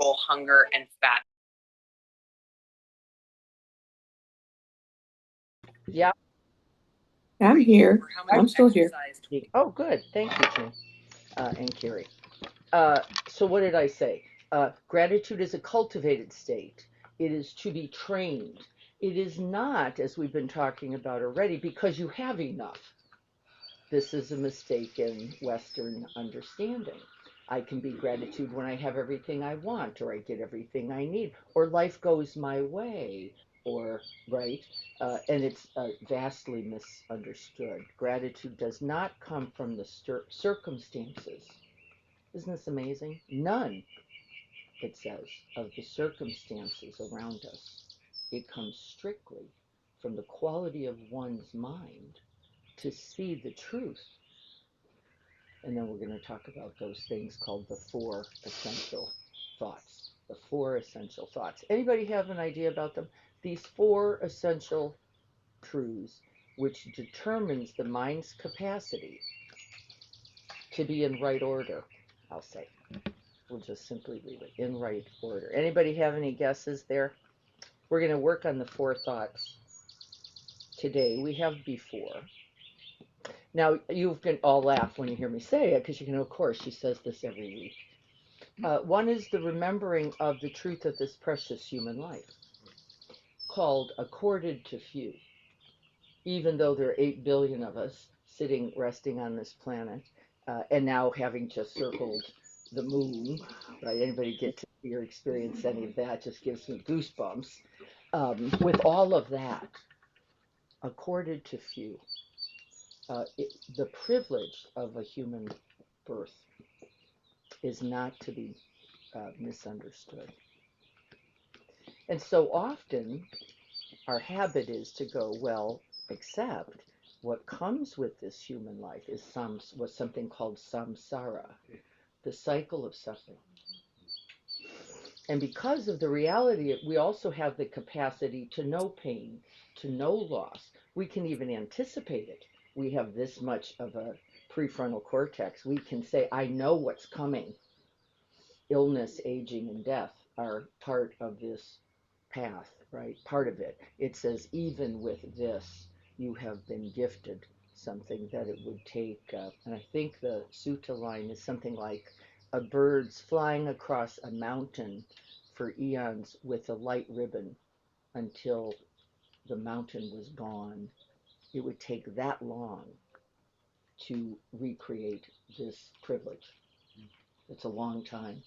hunger and fat. Yeah, I'm here. Or how much I'm still here. exercise. oh, good. Thank you, Jean, and Carrie. So what did I say? Gratitude is a cultivated state. It is to be trained. It is not, as we've been talking about already, because you have enough. This is a mistaken Western understanding. I can be gratitude when I have everything I want, or I get everything I need, or life goes my way, or, right? And it's vastly misunderstood. Gratitude does not come from the circumstances. Isn't this amazing? None, it says, of the circumstances around us. It comes strictly from the quality of one's mind to see the truth. And then we're going to talk about those things called the four essential thoughts. The four essential thoughts. Anybody have an idea about them? These four essential truths, which determines the mind's capacity to be in right order, I'll say. We'll just simply leave it in right order. Anybody have any guesses there? We're going to work on the four thoughts today. We have before. Now, you can all laugh when you hear me say it because you can, of course, she says this every week. One is the remembering of the truth of this precious human life, called accorded to few. Even though there are 8 billion of us sitting, resting on this planet, and now having just circled the moon, right? Anybody get to see or experience any of that just gives me goosebumps. With all of that, accorded to few, the privilege of a human birth is not to be misunderstood. And so often, our habit is to go, well, except what comes with this human life is what's something called samsara, the cycle of suffering. And because of the reality, we also have the capacity to know pain, to know loss. We can even anticipate it. We have this much of a prefrontal cortex. We can say, I know what's coming. Illness, aging, and death are part of this path, right? Part of it. It says, even with this, you have been gifted something that it would take, and I think the sutta line is something like a bird's flying across a mountain for eons with a light ribbon until the mountain was gone. It would take that long to recreate this privilege. It's a long time.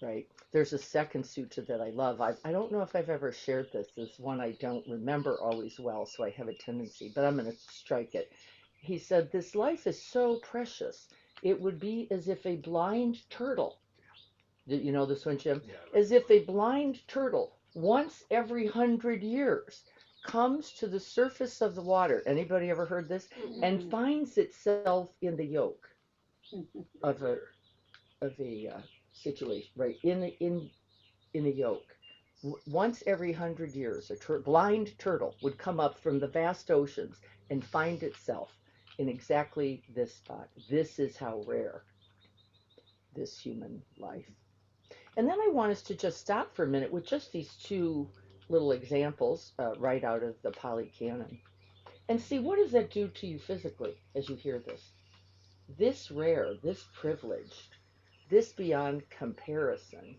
Right. There's a second sutta that I love. I don't know if I've ever shared this. This one I don't remember always well, so I have a tendency, but I'm going to strike it. He said, this life is so precious. It would be as if a blind turtle, you know this one, Jim? As if a blind turtle, once every 100 years, comes to the surface of the water. Anybody ever heard this? And finds itself in the yolk of a situation, right? In a yolk. Once every 100 years, a blind turtle would come up from the vast oceans and find itself in exactly this spot. This is how rare this human life. And then I want us to just stop for a minute with just these two little examples right out of the Pali Canon and see what does that do to you physically as you hear this. This rare, this privileged, this beyond comparison,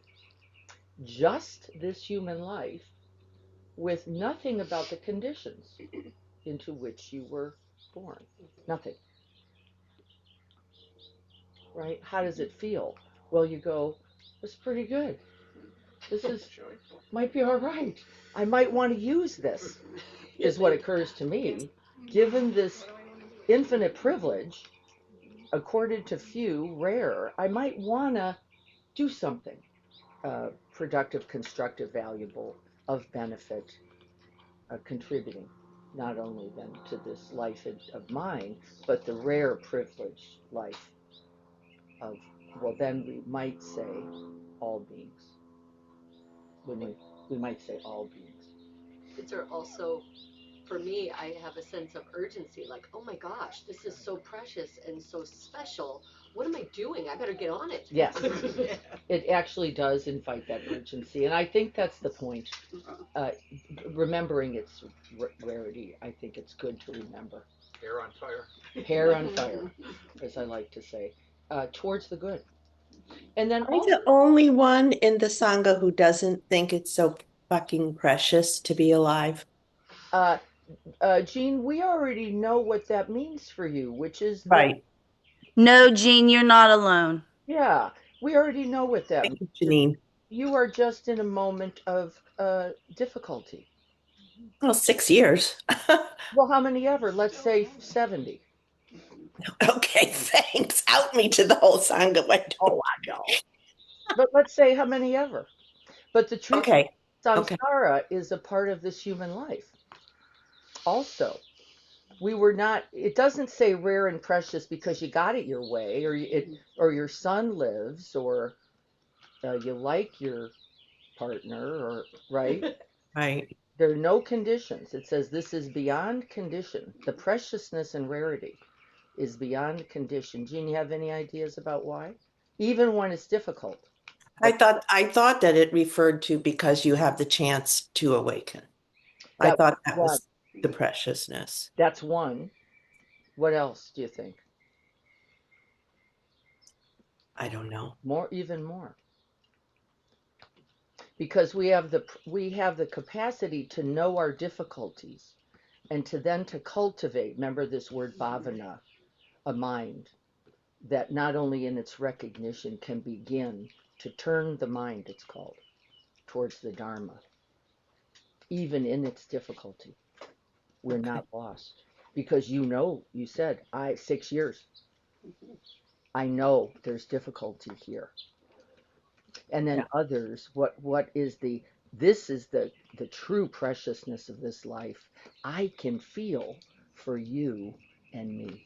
just this human life with nothing about the conditions into which you were born. Nothing. Right? How does it feel? Well, you go, it's pretty good. This is might be all right. I might want to use this, is what occurs to me. Given this infinite privilege, accorded to few, rare, I might want to do something productive, constructive, valuable, of benefit, contributing not only then to this life of mine, but the rare privileged life of, well, then we might say all beings. When we might say all beings. Kids are also, for me, I have a sense of urgency like, oh my gosh, this is so precious and so special. what am I doing? I better get on it. Yes, it actually does invite that urgency, and I think that's the point. Uh, Remembering its rarity, I think it's good to remember. Hair on fire. Hair on fire, as I like to say, towards the good. And then Am I the only one in the Sangha who doesn't think it's so fucking precious to be alive? uh, Jean, we already know what that means for you, which is that, Right. No, Jean, you're not alone. yeah, we already know what that Thank means. you, Janine. You are just in a moment of difficulty. Well, 6 years. Well, how many ever? Let's say 70. Okay, thanks. Out me to the whole Sangha. I Oh, I know. But let's say how many ever. But the truth Okay. of Okay. samsara is a part of this human life. Also, we were not. It doesn't say rare and precious because you got it your way, or your son lives, or you like your partner, or right. Right. There are no conditions. It says this is beyond condition. The preciousness and rarity is beyond condition. Jean, you have any ideas about why? Even when it's difficult. I thought that it referred to because you have the chance to awaken. I That thought that one. was the preciousness. That's one. What else do you think? I don't know. More, even more. Because we have the capacity to know our difficulties and to cultivate, remember this word bhavana, a mind that not only in its recognition can begin to turn the mind, it's called, towards the Dharma. Even in its difficulty, we're not lost. Because you said, 6 years. I know there's difficulty here. And then others, what is this is the true preciousness of this life. I can feel for you and me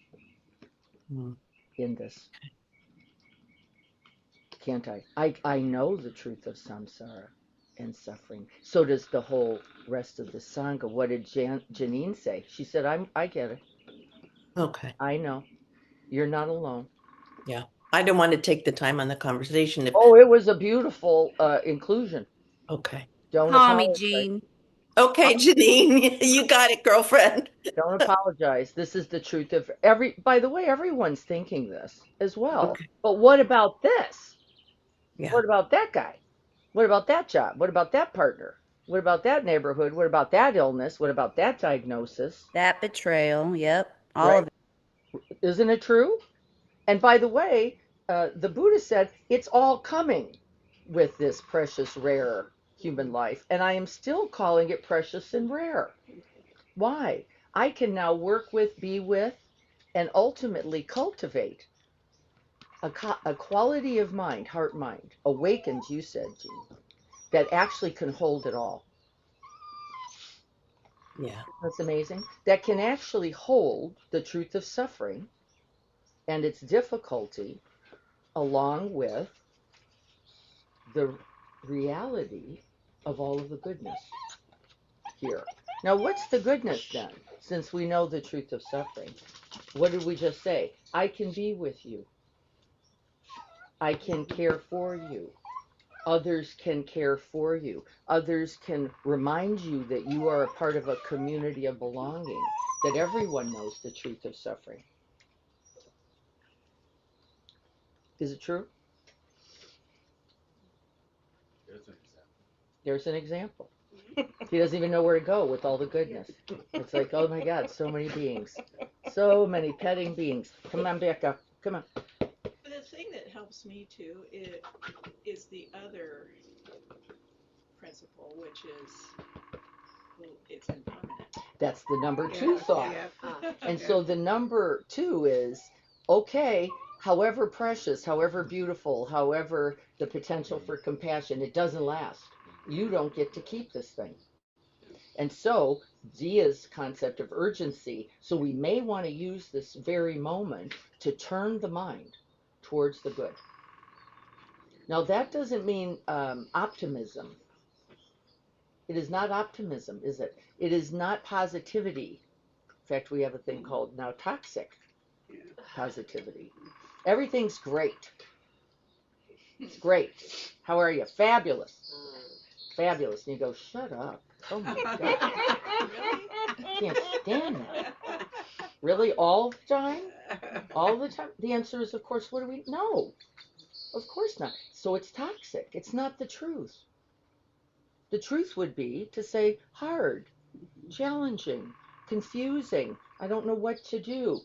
in this. Can't I? I know the truth of samsara and suffering. So does the whole rest of the Sangha. What did Janine say? She said, I get it. Okay. I know. You're not alone. Yeah. I don't want to take the time on the conversation. Oh, it was a beautiful inclusion. Okay. Don't Call me apologize. Jean. Okay, Janine, you got it, girlfriend. Don't apologize. This is the truth of by the way, everyone's thinking this as well. Okay. But what about this? Yeah. What about that guy? What about that job? What about that partner? What about that neighborhood? What about that illness? What about that diagnosis? That betrayal. Yep. All Right? of it. Isn't it true? And by the way, the Buddha said it's all coming with this precious, rare human life. And I am still calling it precious and rare. Why? I can now work with, be with, and ultimately cultivate a quality of mind, heart mind, awakened, you said, Jean, that actually can hold it all. Yeah. That's amazing. That can actually hold the truth of suffering and its difficulty along with the reality of all of the goodness here. Now, what's the goodness then? Since we know the truth of suffering, what did we just say? I can be with you. I can care for you. Others can care for you. Others can remind you that you are a part of a community of belonging, that everyone knows the truth of suffering. Is it true? There's an example. He doesn't even know where to go with all the goodness. It's like, oh my God, so many beings. So many petting beings. Come on, Becca. Come on. But the thing that helps me too is the other principle, which is it's impermanent. That's the number 2 thought. Yeah. And so the number 2 is, okay, however precious, however beautiful, however the potential for compassion, it doesn't last. You don't get to keep this thing. And so Zia's concept of urgency, so we may want to use this very moment to turn the mind towards the good. Now that doesn't mean optimism. It is not optimism, is it? It is not positivity. In fact, we have a thing called now toxic positivity. Everything's great. It's great. How are you? Fabulous. Fabulous. And you go, shut up. Oh my God. I can't stand that. Really? All the time? All the time? The answer is, of course, what do we? No. Of course not. So it's toxic. It's not the truth. The truth would be to say hard, challenging, confusing. I don't know what to do.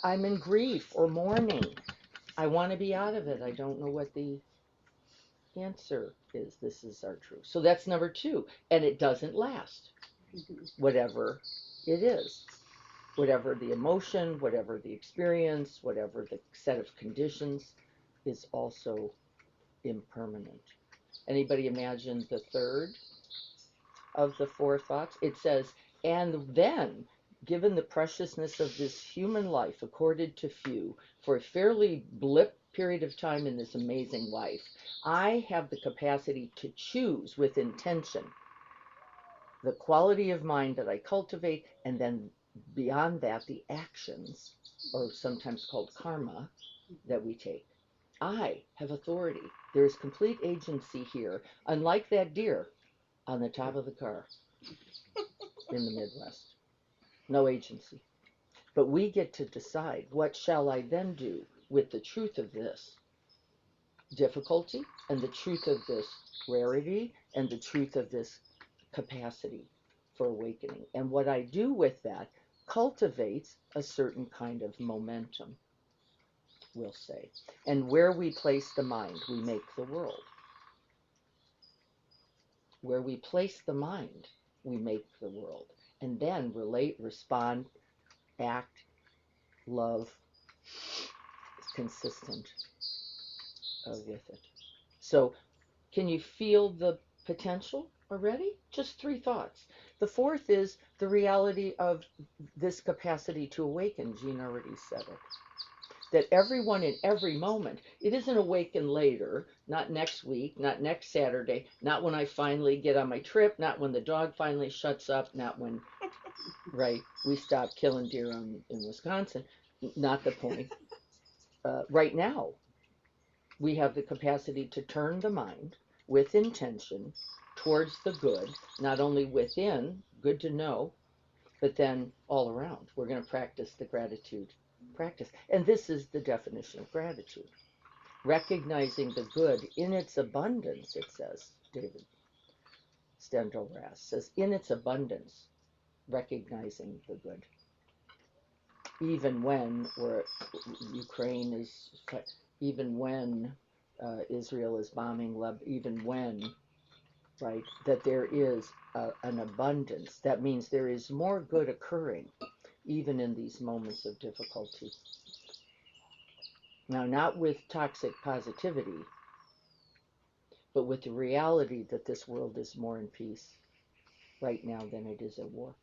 I'm in grief or mourning. I want to be out of it. I don't know what the answer is. This is our truth. So that's number two. And it doesn't last, whatever it is. Whatever the emotion, whatever the experience, whatever the set of conditions is also impermanent. Anybody imagine the third of the four thoughts? It says, and then, given the preciousness of this human life accorded to few for a fairly blip period of time in this amazing life, I have the capacity to choose with intention the quality of mind that I cultivate, and then beyond that, the actions, or sometimes called karma, that we take. I have authority. There is complete agency here, unlike that deer on the top of the car in the Midwest. No agency. But we get to decide, what shall I then do with the truth of this difficulty and the truth of this rarity and the truth of this capacity for awakening. And what I do with that cultivates a certain kind of momentum, we'll say. And where we place the mind, we make the world. Where we place the mind, we make the world. And then relate, respond, act, love, consistent with it. So, can you feel the potential already? Just three thoughts. The fourth is the reality of this capacity to awaken. Jean already said it. That everyone in every moment, it isn't awaken later, not next week, not next Saturday, not when I finally get on my trip, not when the dog finally shuts up, not when, right, we stop killing deer in Wisconsin. Not the point. Right now, we have the capacity to turn the mind with intention towards the good, not only within, good to know, but then all around. We're going to practice the gratitude practice. And this is the definition of gratitude. Recognizing the good in its abundance, it says, David Steindl-Rast says, in its abundance, recognizing the good. Even when Ukraine is, even when Israel is bombing Lebanon, even when, right, that there is an abundance. That means there is more good occurring, even in these moments of difficulty. Now, not with toxic positivity, but with the reality that this world is more in peace right now than it is at war.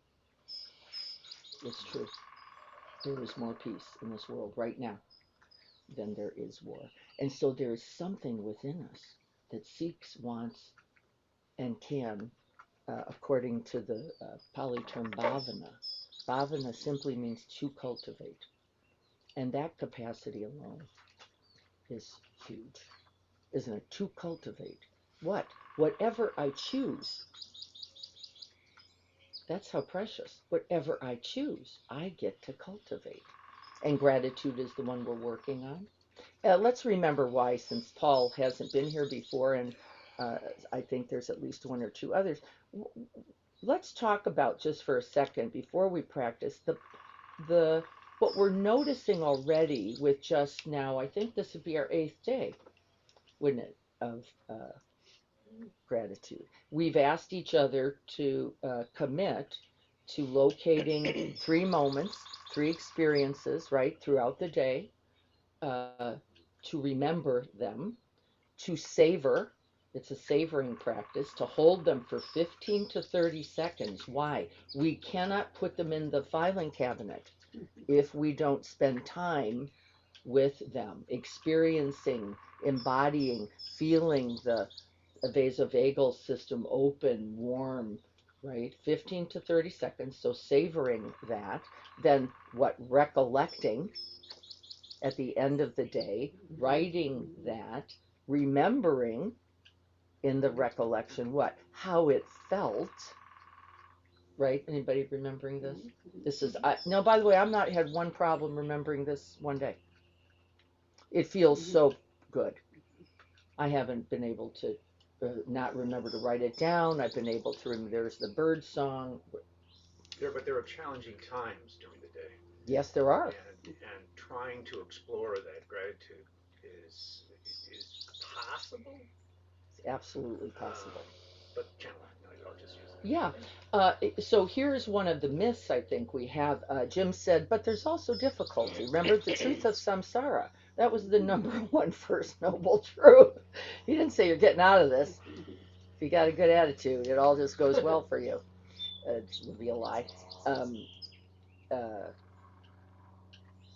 It's true. There is more peace in this world right now than there is war. And so there is something within us that seeks, wants, and can, according to the Pali term bhavana. Bhavana simply means to cultivate. And that capacity alone is huge, isn't it? To cultivate. What? Whatever I choose. That's how precious. Whatever I choose, I get to cultivate. And gratitude is the one we're working on. Let's remember why, since Paul hasn't been here before, and I think there's at least one or two others. Let's talk about, just for a second, before we practice, the what we're noticing already with just now. I think this would be our 8th day, wouldn't it, of gratitude. We've asked each other to commit to locating 3 moments, 3 experiences, right, throughout the day, to remember them, to savor. It's a savoring practice, to hold them for 15 to 30 seconds. Why? We cannot put them in the filing cabinet if we don't spend time with them, experiencing, embodying, feeling the vasovagal system open, warm, right? 15 to 30 seconds. So savoring that. Then what? Recollecting. at the end of the day, writing that, remembering in the recollection what? How it felt. Right? Anybody remembering this? This is, no, by the way, I'm not had one problem remembering this one day. It feels so good. I haven't been able to not remember to write it down. I've been able to remember, there's the bird song. But there are challenging times during the day, Yes, there are. and trying to explore that gratitude is possible, It's absolutely possible. but challenging. I'll just use it. Yeah. So here's one of the myths I think we have. Jim said, but there's also difficulty. Remember the truth of samsara. That was the number one first noble truth. He didn't say you're getting out of this. If you got a good attitude, it all just goes well for you. It would be a lie.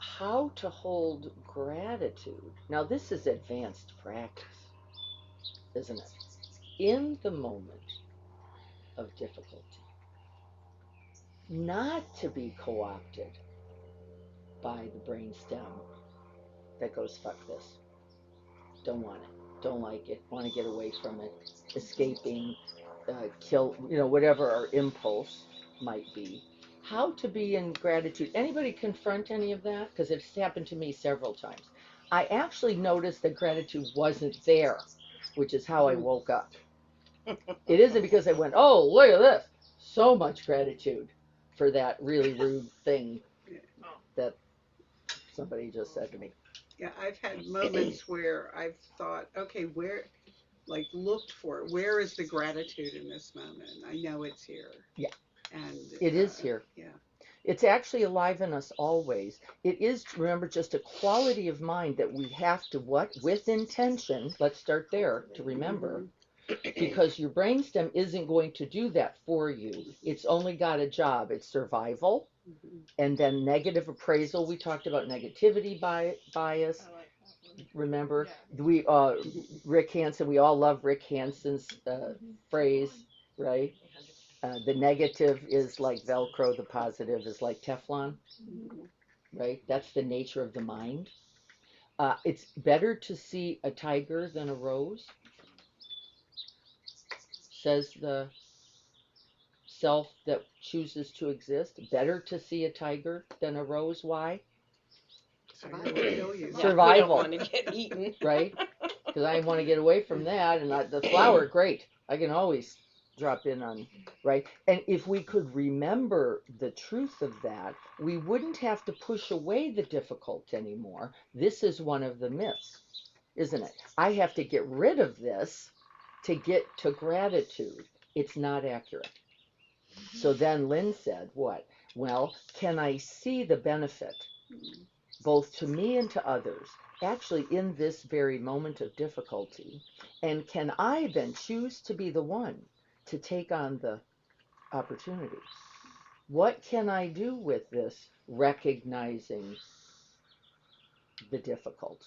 How to hold gratitude. Now this is advanced practice, isn't it? In the moment of difficulty. Not to be co-opted by the brain stem that goes, fuck this. Don't want it. Don't like it. Want to get away from it. Escaping, kill, whatever our impulse might be. How to be in gratitude. Anybody confront any of that? Because it's happened to me several times. I actually noticed that gratitude wasn't there, which is how I woke up. It isn't because I went, oh, look at this. So much gratitude for that really rude thing that somebody just said to me. Yeah, I've had moments where I've thought, okay, looked for it. Where is the gratitude in this moment? I know it's here. Yeah. And it is here. Yeah. It's actually alive in us always. It is, remember, just a quality of mind that we have to, with intention, let's start there to remember, because your brainstem isn't going to do that for you. It's only got a job. It's survival, and then negative appraisal. We talked about negativity bias. Remember, we Rick Hansen. We all love Rick Hansen's phrase, right? The negative is like Velcro. The positive is like Teflon, right? That's the nature of the mind. It's better to see a tiger than a rose, says the self that chooses to exist. Better to see a tiger than a rose. Why? Survival. Survival. We don't want to get eaten. Right? Because I want to get away from that. And the flower, great. I can always drop in on, right? And if we could remember the truth of that, we wouldn't have to push away the difficult anymore. This is one of the myths, isn't it? I have to get rid of this to get to gratitude. It's not accurate. So then Lynn said, what? Well, can I see the benefit, both to me and to others, actually in this very moment of difficulty? And can I then choose to be the one to take on the opportunity? What can I do with this, recognizing the difficult?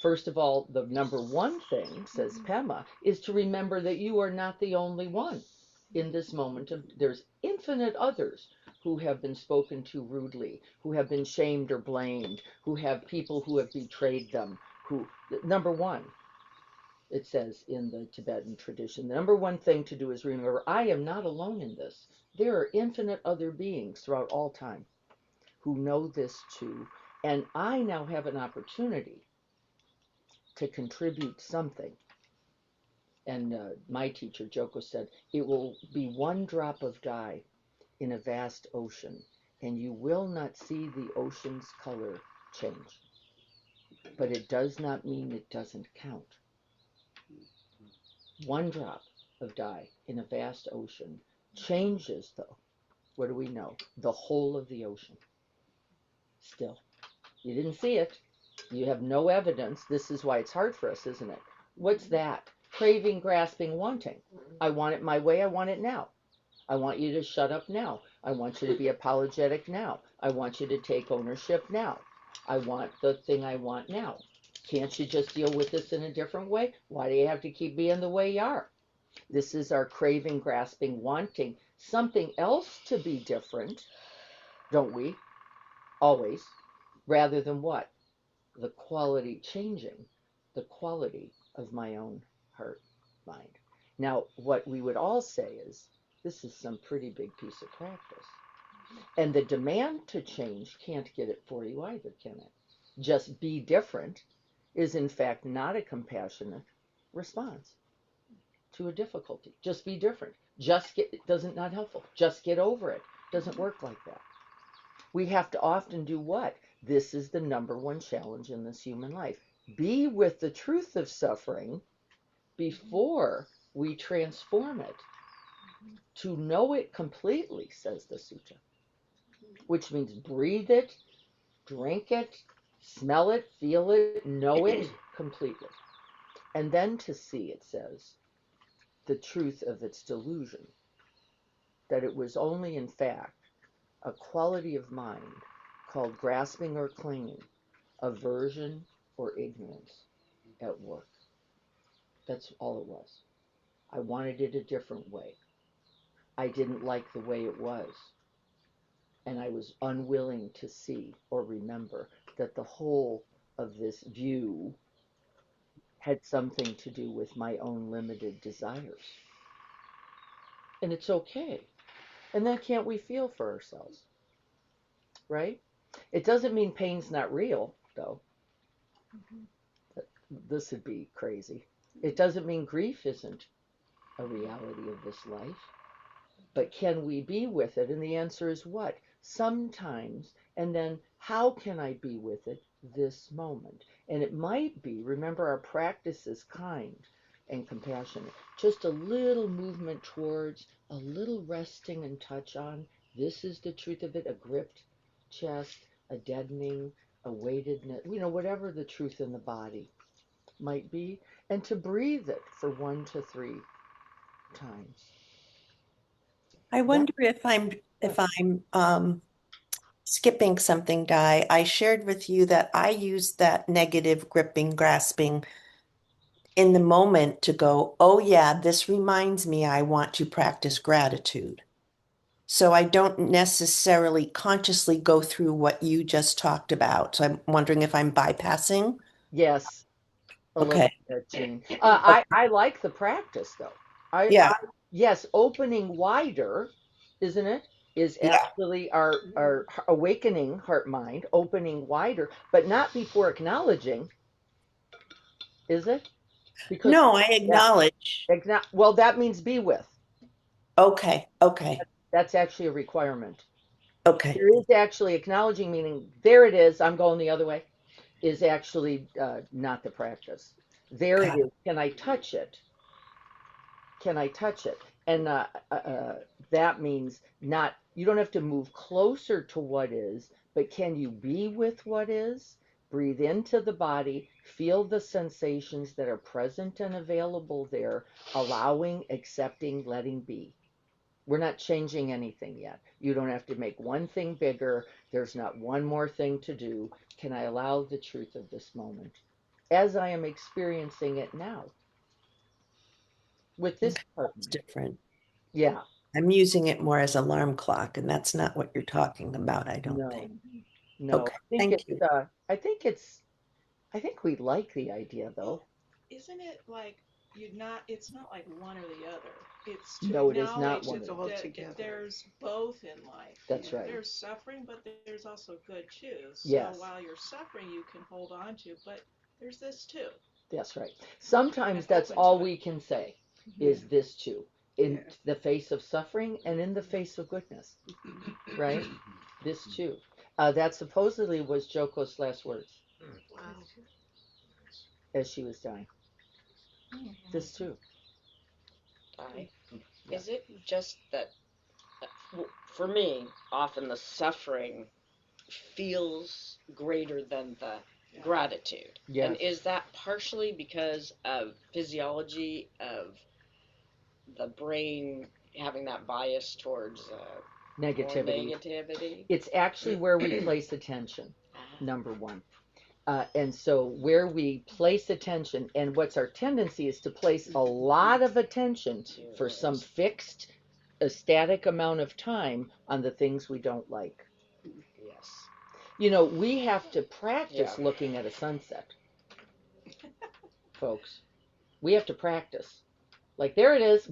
First of all, the number one thing, says Pema, is to remember that you are not the only one in this moment. There's infinite others who have been spoken to rudely, who have been shamed or blamed, who have people who have betrayed them. Number one, it says in the Tibetan tradition, the number one thing to do is remember, I am not alone in this. There are infinite other beings throughout all time who know this too. And I now have an opportunity to contribute something. And my teacher, Joko, said, it will be one drop of dye in a vast ocean, and you will not see the ocean's color change. But it does not mean it doesn't count. One drop of dye in a vast ocean changes, though, what do we know? The whole of the ocean. Still. You didn't see it. You have no evidence. This is why it's hard for us, isn't it? What's that? Craving, grasping, wanting. I want it my way. I want it now. I want you to shut up now. I want you to be apologetic now. I want you to take ownership now. I want the thing I want now. Can't you just deal with this in a different way? Why do you have to keep being the way you are? This is our craving, grasping, wanting something else to be different, don't we? Always. Rather than what? the quality, changing the quality of my own heart, mind. Now, what we would all say is, this is some pretty big piece of practice. And the demand to change can't get it for you either, can it? Just be different is in fact not a compassionate response to a difficulty. Just be different. Just get, it doesn't, not helpful. Just get over it. Doesn't work like that. We have to often do what? This is the number one challenge in this human life. Be with the truth of suffering before we transform it. To know it completely, says the sutta, which means breathe it, drink it, smell it, feel it, know it completely. And then to see, it says, the truth of its delusion, that it was only in fact a quality of mind called grasping or clinging, aversion or ignorance at work. That's all it was. I wanted it a different way. I didn't like the way it was. And I was unwilling to see or remember that the whole of this view had something to do with my own limited desires. And it's okay. And then can't we feel for ourselves? Right? It doesn't mean pain's not real, though. This would be crazy. It doesn't mean grief isn't a reality of this life. But can we be with it? And the answer is what? Sometimes. And then how can I be with it this moment? And it might be, remember, our practice is kind and compassionate. Just a little movement towards, a little resting and touch on. This is the truth of it, a gripped chest, a deadening, a weightedness, whatever the truth in the body might be. And to breathe it for 1 to 3 times. I wonder if I'm skipping something, Di. I shared with you that I used that negative gripping, grasping in the moment to go, oh yeah, this reminds me I want to practice gratitude. So I don't necessarily consciously go through what you just talked about. So I'm wondering if I'm bypassing. Yes. A little Okay. bit, Jean. I like the practice though. Yeah. Yes, opening wider, isn't it? Is Yeah. actually our awakening heart mind, opening wider, but not before acknowledging, is it? Because No, I acknowledge. well, that means be with. Okay. Okay. That's actually a requirement. Okay. There is actually acknowledging, meaning there it is, I'm going the other way, is actually not the practice. There it is. Can I touch it? Can I touch it? And that means not, you don't have to move closer to what is, but can you be with what is? Breathe into the body, feel the sensations that are present and available there, allowing, accepting, letting be. We're not changing anything yet. You don't have to make one thing bigger. There's not one more thing to do. Can I allow the truth of this moment as I am experiencing it now? With this partner. It's different. Yeah. I'm using it more as alarm clock, and that's not what you're talking about, I don't No. think. No. Okay, I think thank you. I think we like the idea though. Isn't it like it's not like one or the other. It's to No, it is not acknowledge one It's or all that together. there's both in life. That's right. There's suffering, but there's also good too. So Yes. while you're suffering, you can hold on to, but there's this too. That's right. Sometimes And that's open all to it. we can say is this too. In Yeah. the face of suffering and in the face of goodness. Right? This too. That supposedly was Joko's last words Wow. as she was dying. This too. Is it just that, for me, often the suffering feels greater than the gratitude? Yes. And is that partially because of physiology of the brain having that bias towards more Negativity. negativity? It's actually where we place attention, number one. And so where we place attention, and what's our tendency is to place a lot of attention for some fixed, static amount of time on the things we don't like. Yes. You know, we have to practice Yeah. looking at a sunset, folks. We have to practice. Like, there it is.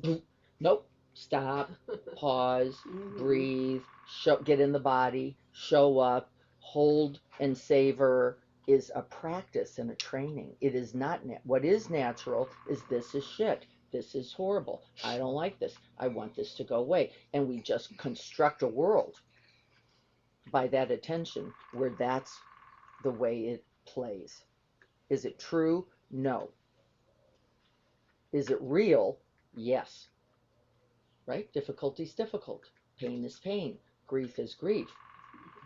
Nope. Stop. Pause. Breathe. Get in the body. Show up. Hold and savor is a practice and a training. It is not what is natural is this is shit. This is horrible. I don't like this. I want this to go away. And we just construct a world by that attention where that's the way it plays. Is it true? No. Is it real? Yes. Right? Difficulty is difficult. Pain is pain. Grief is grief.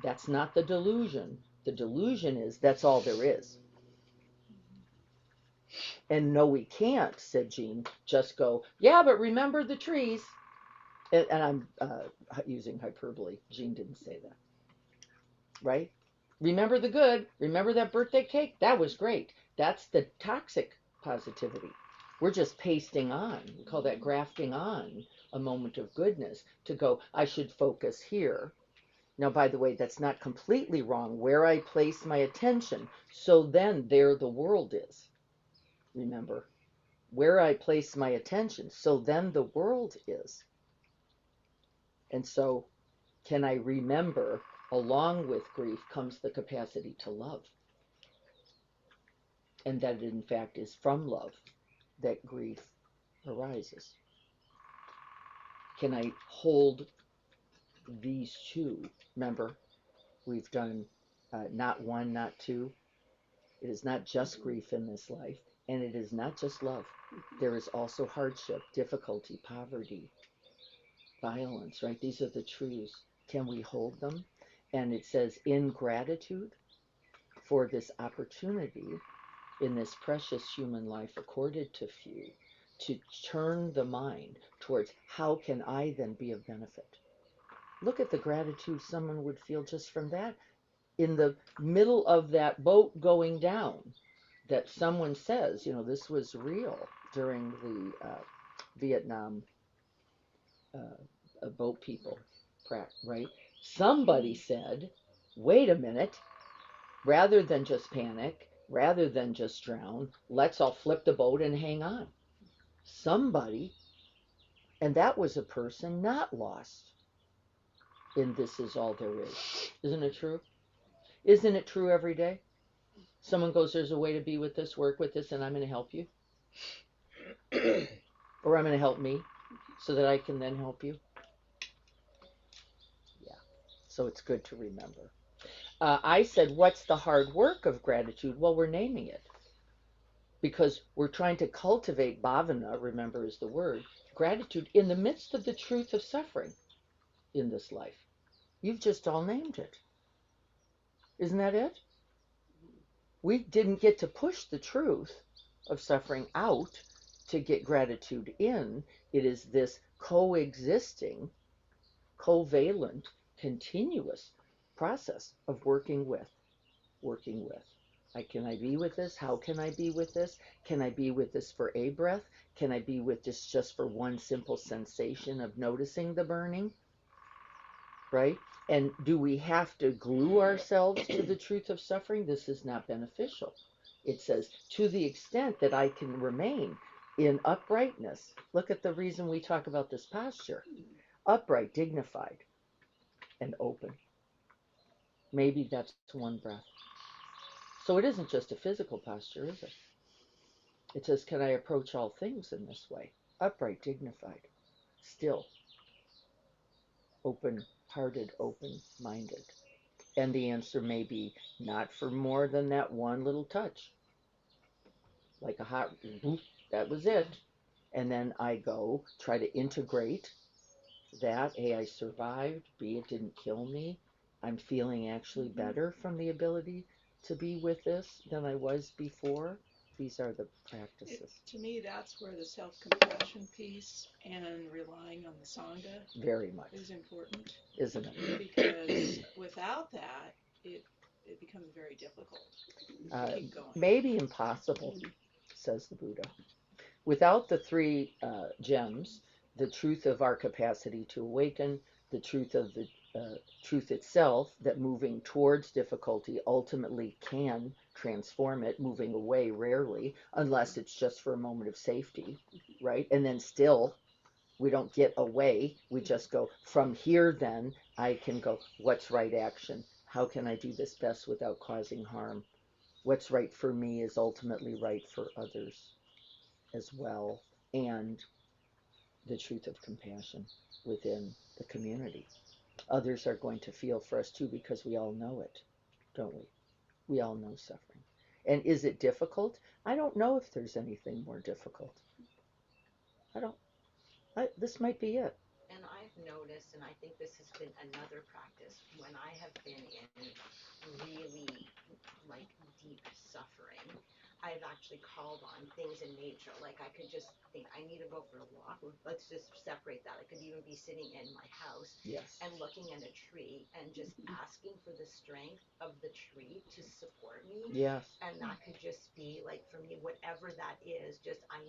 That's not the delusion. The delusion is that's all there is. And no, we can't, said Jean, just go, yeah, but remember the trees. And I'm using hyperbole. Jean didn't say that. Right? Remember the good. Remember that birthday cake? That was great. That's the toxic positivity. We're just pasting on. We call that grafting on a moment of goodness to go, I should focus here. Now, by the way, that's not completely wrong. Where I place my attention, so then there the world is. Remember, where I place my attention, so then the world is. And so, can I remember, along with grief comes the capacity to love. And that it, in fact, is from love that grief arises. Can I hold these two? Remember, we've done not one, not two. It is not just grief in this life, and it is not just love. There is also hardship, difficulty, poverty, violence, right? These are the truths. Can we hold them? And it says, in gratitude for this opportunity in this precious human life accorded to few, to turn the mind towards how can I then be of benefit? Look at the gratitude someone would feel just from that. In the middle of that boat going down, that someone says, you know, this was real during the Vietnam boat people, right? Somebody said, wait a minute, rather than just panic, rather than just drown, let's all flip the boat and hang on. Somebody, and that was a person not lost in this is all there is. Isn't it true? Isn't it true every day? Someone goes, there's a way to be with this, work with this, and I'm going to help you. Or I'm going to help me so that I can then help you. Yeah. So it's good to remember. I said, what's the hard work of gratitude? Well, we're naming it. Because we're trying to cultivate bhavana, remember is the word, gratitude in the midst of the truth of suffering in this life. You've just all named it. Isn't that it? We didn't get to push the truth of suffering out to get gratitude in. It is this coexisting, covalent, continuous process of working with. Can I be with this? How can I be with this? Can I be with this for a breath? Can I be with this just for one simple sensation of noticing the burning? Right? And do we have to glue ourselves to the truth of suffering? This is not beneficial. It says, to the extent that I can remain in uprightness. Look at the reason we talk about this posture. Upright, dignified, and open. Maybe that's one breath. So it isn't just a physical posture, is it? It says, can I approach all things in this way? Upright, dignified, still, open-hearted, open-minded. And the answer may be not for more than that one little touch. Like a hot, that was it. And then I go try to integrate that. A, I survived. B, it didn't kill me. I'm feeling actually better from the ability to be with this than I was before. These are the practices. To me, that's where the self-compassion piece and relying on the Sangha Very much. is important. Isn't it? Because without that, it becomes very difficult to keep going. Maybe impossible, says the Buddha. Without the three gems, the truth of our capacity to awaken, the truth of the truth itself, that moving towards difficulty ultimately can transform it, moving away rarely, unless it's just for a moment of safety, right? And then still, we don't get away, we just go from here. Then I can go, what's right action? How can I do this best without causing harm? What's right for me is ultimately right for others as well, and the truth of compassion within the community. Others are going to feel for us too, because we all know it, don't we? We all know suffering. And is it difficult? I don't know if there's anything more difficult. This might be it. And I've noticed, and I think this has been another practice, when I have been in really like deep suffering, I've actually called on things in nature. Like I could just think, I need to go for a walk. Let's just separate that. I could even be sitting in my house Yes. and looking at a tree and just asking for the strength of the tree to support me. Yes. And that could just be like, for me, whatever that is, just I'm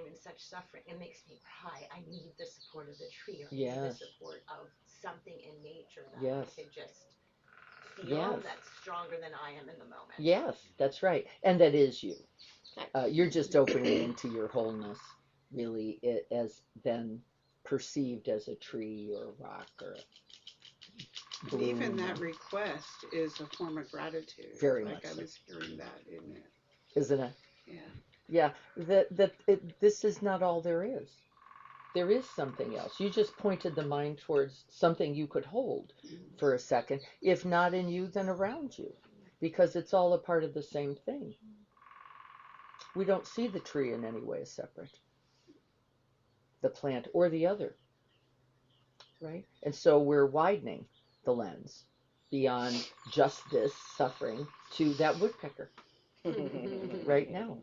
in such suffering. It makes me cry. I need the support of the tree, or I need the Yes. support of something in nature that Yes. I could just feel Yes. that's stronger than I am in the moment. Yes, that's right. And that is you. You're just opening into your wholeness, really, it as then perceived as a tree or a rock or a And even bloom. that request is a form of gratitude. Very like much I so. was hearing that in it. Isn't it? Yeah. Yeah, this is not all there is. There is something else. You just pointed the mind towards something you could hold for a second, if not in you, then around you, because it's all a part of the same thing. We don't see the tree in any way as separate, the plant or the other, right? And so we're widening the lens beyond just this suffering to that woodpecker right now,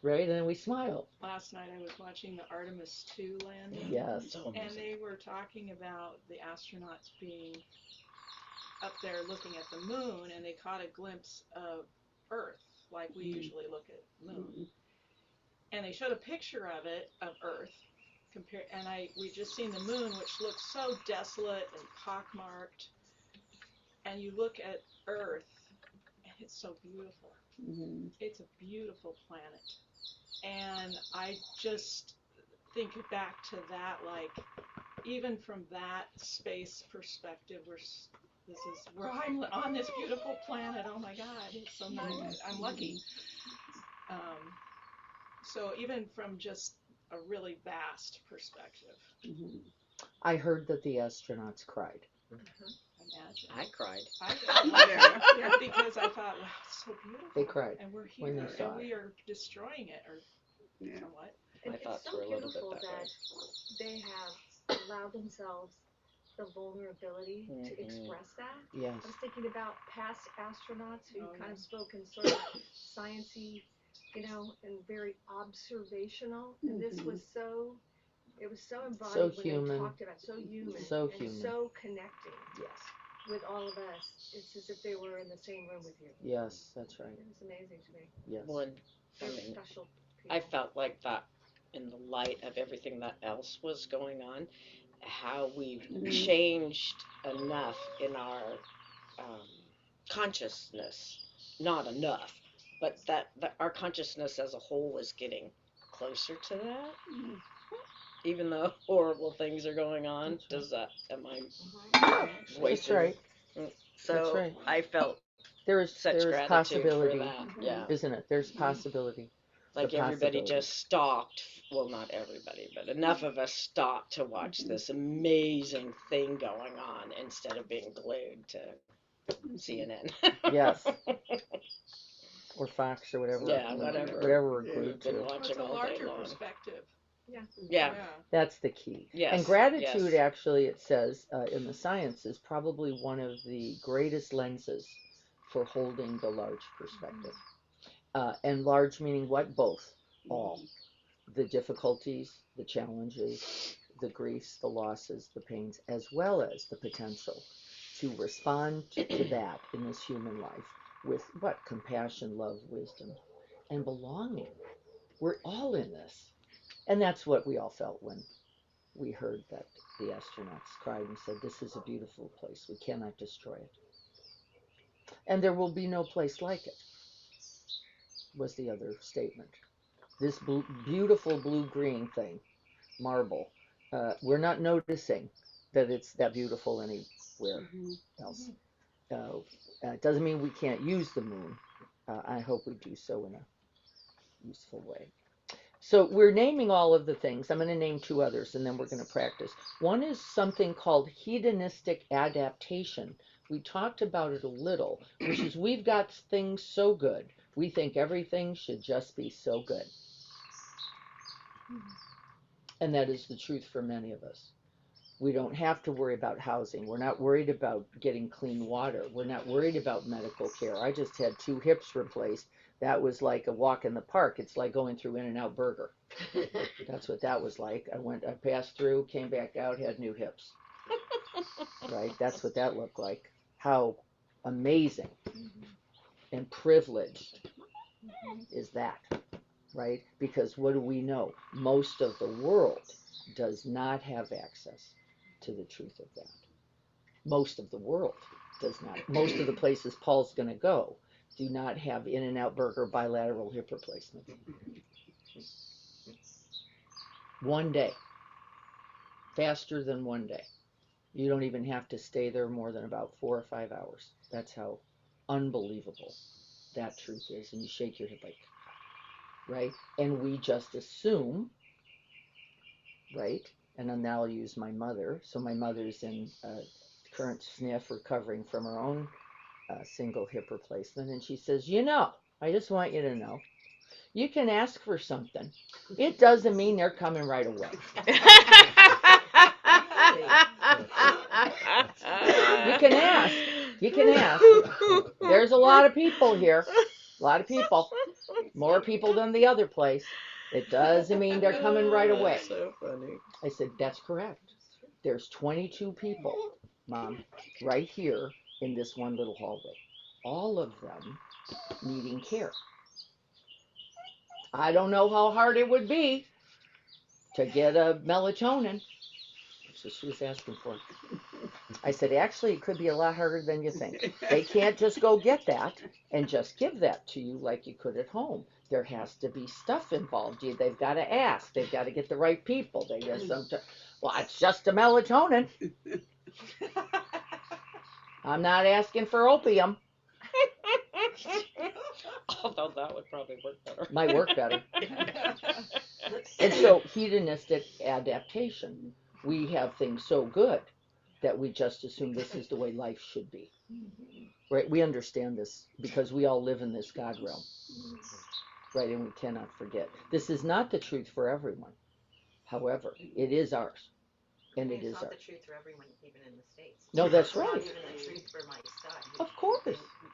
right? And then we smile. Last night I was watching the Artemis 2 landing. Yes. And they were talking about the astronauts being up there looking at the moon, and they caught a glimpse of Earth, like we usually look at moon. And they showed a picture of it, of Earth, we just seen the moon, which looks so desolate and pockmarked. And you look at Earth, and it's so beautiful. It's a beautiful planet. And I just think back to that, like, even from that space perspective, where I'm on this beautiful planet. Oh my God, it's so nice. I'm lucky. So even from just a really vast perspective. I heard that the astronauts cried. Imagine. I cried. Yeah, because I thought, wow, it's so beautiful. They cried and we're when here, they saw and it. we are destroying it, or what? My It's thoughts so were a little bit beautiful that way. they have allowed themselves the vulnerability to express that. Yes. I was thinking about past astronauts who kind of yes. spoke in sort of sciencey, and very observational. And this was it was so embodied So when human. they talked about, so human, So and human. so connecting Yes. with all of us. It's as if they were in the same room with you. Yes, that's right. It was amazing to me. Yes. They're I mean, special people. I felt like that in the light of everything that else was going on, how we've changed enough in our consciousness, not enough, but that our consciousness as a whole is getting closer to that, even though horrible things are going on. Am I That's right. So That's right. I felt There is gratitude possibility, for that. Yeah. isn't it? There's possibility. Like The everybody possibility. just stopped. Well, not everybody, but enough of us stopped to watch this amazing thing going on instead of being glued to CNN. Yes. Or Fox or whatever. Yeah, whatever. Whatever we're glued We've been to. watching It's a all day larger long. perspective. Yeah. That's the key. Yes. And gratitude, Yes. actually, it says in the science, is probably one of the greatest lenses for holding the large perspective. And large meaning what? Both. All. The difficulties, the challenges, the griefs, the losses, the pains, as well as the potential to respond to that in this human life with what? Compassion, love, wisdom, and belonging. We're all in this. And that's what we all felt when we heard that the astronauts cried and said, "This is a beautiful place. We cannot destroy it. And there will be no place like it," was the other statement. This beautiful blue-green thing, marble, we're not noticing that it's that beautiful anywhere else. It doesn't mean we can't use the moon. I hope we do so in a useful way. So we're naming all of the things. I'm going to name two others and then we're going to practice. One is something called hedonistic adaptation. We talked about it a little, which is we've got things so good, we think everything should just be so good. And that is the truth for many of us. We don't have to worry about housing. We're not worried about getting clean water. We're not worried about medical care. I just had 2 hips replaced. That was like a walk in the park. It's like going through In-N-Out Burger. That's what that was like. I passed through, came back out, had new hips. Right? That's what that looked like. How amazing and privileged is that, right? Because what do we know? Most of the world does not have access to the truth of that. Most of the world does not. Most of the places Paul's going to go do not have In-N-Out Burger bilateral hip replacement. One day. Faster than one day. You don't even have to stay there more than about 4 or 5 hours. That's how unbelievable that truth is. And you shake your head like, right? And we just assume, right? And then now I'll use my mother. So my mother's in current sniff, recovering from her own single hip replacement. And she says, I just want you to know, you can ask for something. It doesn't mean they're coming right away. You can ask. You can ask. There's a lot of people here. A lot of people. More people than the other place. It doesn't mean they're coming right away. So funny. I said, that's correct. There's 22 people, Mom, right here in this one little hallway. All of them needing care. I don't know how hard it would be to get a melatonin. So she was asking for it. I said, actually, it could be a lot harder than you think. They can't just go get that and just give that to you like you could at home. There has to be stuff involved. They've got to ask. They've got to get the right people. They get well, it's just a melatonin. I'm not asking for opium. Although that would probably work better. Might work better. And so hedonistic adaptation. We have things so good that we just assume this is the way life should be. Right? We understand this because we all live in this God realm. Right? And we cannot forget. This is not the truth for everyone. However, it is ours. And it is It's not ours. the truth for everyone, even in the States. No, that's It's not right. even the truth for my son. Of course. They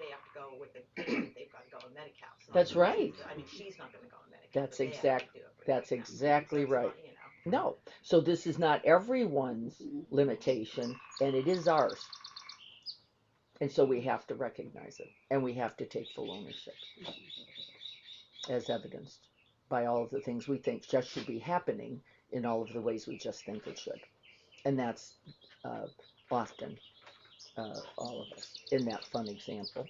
have to go with they've got to go on Medi-Cal. It's not That's the right. truth. I mean, she's not going to go on Medi-Cal. That's but they have to exact. do it for That's them. exactly So it's right. not, No. So this is not everyone's limitation, and it is ours. And so we have to recognize it, and we have to take full ownership, as evidenced by all of the things we think just should be happening in all of the ways we just think it should. And that's often all of us in that fun example.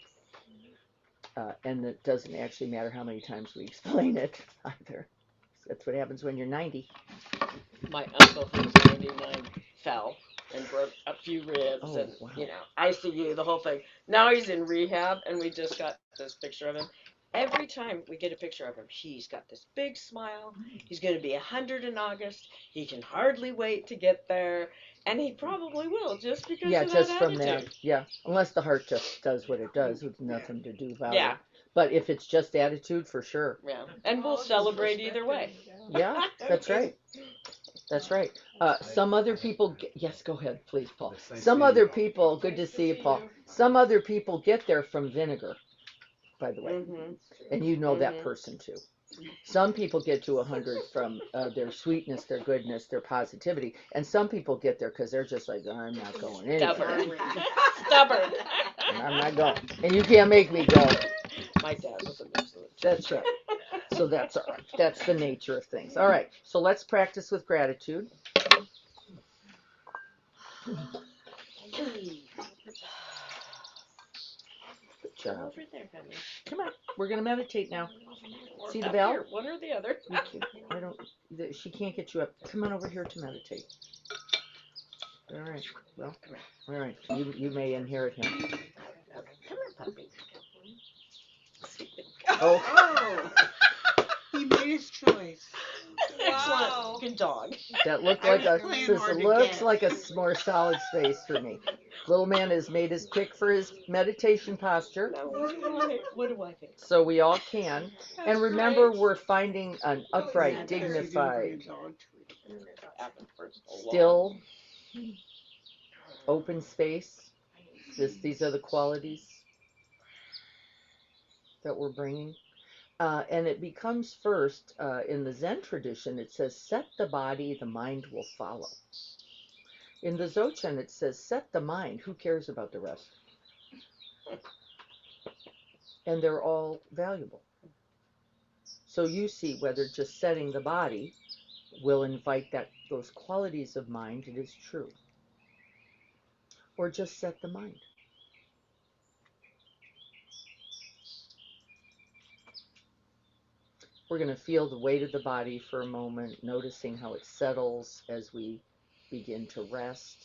And it doesn't actually matter how many times we explain it either. That's what happens when you're 90. My uncle, who's 99, fell and broke a few ribs Oh, and, wow. ICU, the whole thing. Now he's in rehab, and we just got this picture of him. Every time we get a picture of him, he's got this big smile. He's going to be 100 in August. He can hardly wait to get there, and he probably will just because Yeah, of just that from attitude. that. Yeah, unless the heart just does what it does with nothing to do about Yeah. it. But if it's just attitude, for sure. Yeah, and we'll celebrate either way. Yeah, that's right. That's right. Some other people, yes, go ahead, please, Paul. Some other people, good to see you, Paul. Some other people get there from vinegar, by the way. Mm-hmm. And you know that person too. Some people get to 100 from their sweetness, their goodness, their positivity. And some people get there because they're just like, I'm not going anywhere. Stubborn. Stubborn. I'm not going. And you can't make me go. My dad was a Muslim. That's right. So that's all right. That's the nature of things. All right. So let's practice with gratitude. Good Come job. over there, honey. Come on. We're going to meditate now. Or See the up bell? here, one or the other. I don't, she can't get you up. Come on over here to meditate. All right. Well, all right. You may inherit him. Come here, puppy. Oh, Oh, he made his choice. Excellent. Good dog. that looked I like was a, playing this hard to looks get. like a more solid space for me. Little man has made his pick for his meditation posture. Now, what do I think? So we all can. That's And remember, great. we're finding an upright, Yeah, because you didn't bring dignified, a dog treat. still, open space. These are the qualities that we're bringing. And it becomes first, in the Zen tradition, it says, set the body, the mind will follow. In the Dzogchen, it says, set the mind, who cares about the rest? And they're all valuable. So you see whether just setting the body will invite those qualities of mind, it is true. Or just set the mind. We're going to feel the weight of the body for a moment, noticing how it settles as we begin to rest.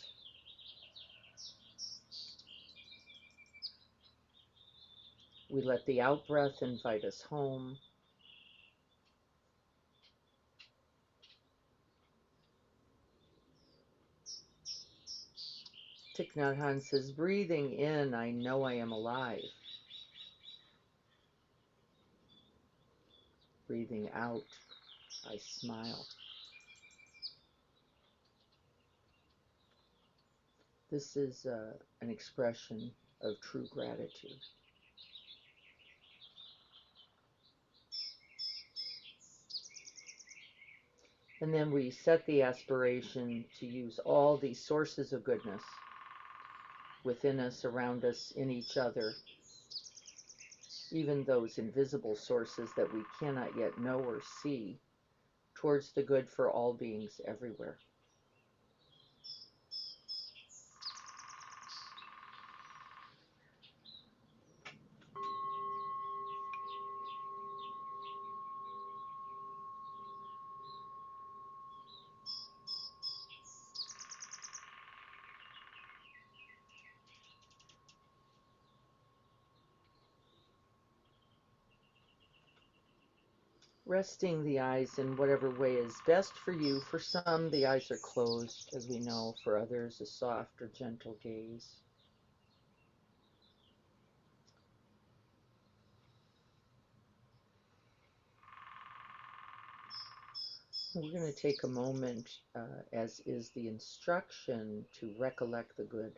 We let the out-breath invite us home. Thich Nhat Hanh says, breathing in, I know I am alive. Breathing out, I smile. This is an expression of true gratitude. And then we set the aspiration to use all these sources of goodness within us, around us, in each other, even those invisible sources that we cannot yet know or see, towards the good for all beings everywhere. Resting the eyes in whatever way is best for you. For some, the eyes are closed, as we know. For others, a soft or gentle gaze. We're going to take a moment, as is the instruction, to recollect the good.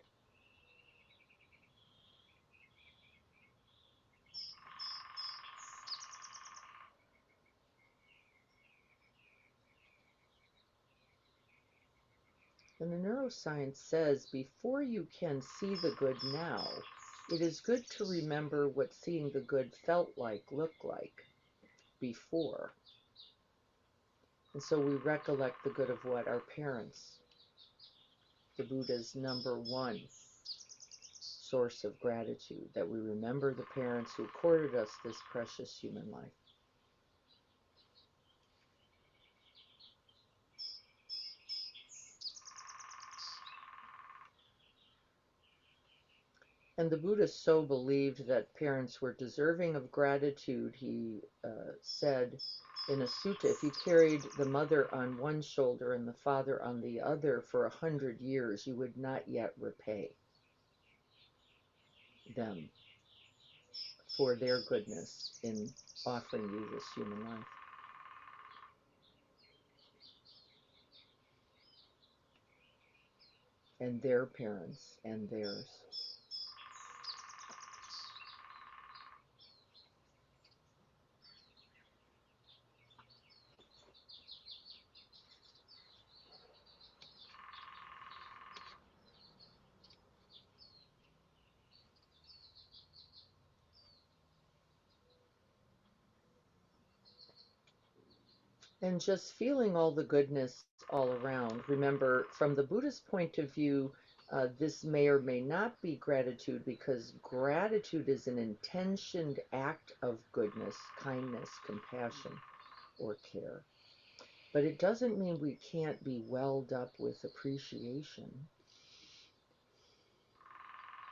And the neuroscience says before you can see the good now, it is good to remember what seeing the good felt like, looked like before. And so we recollect the good of what? Our parents. The Buddha's number one source of gratitude, that we remember the parents who accorded us this precious human life. And the Buddha so believed that parents were deserving of gratitude, he said in a sutta, if you carried the mother on one shoulder and the father on the other for 100 years, you would not yet repay them for their goodness in offering you this human life. And their parents and theirs. And just feeling all the goodness all around. Remember, from the Buddhist point of view, This may or may not be gratitude, because gratitude is an intentioned act of goodness, kindness, compassion, or care. But it doesn't mean we can't be welled up with appreciation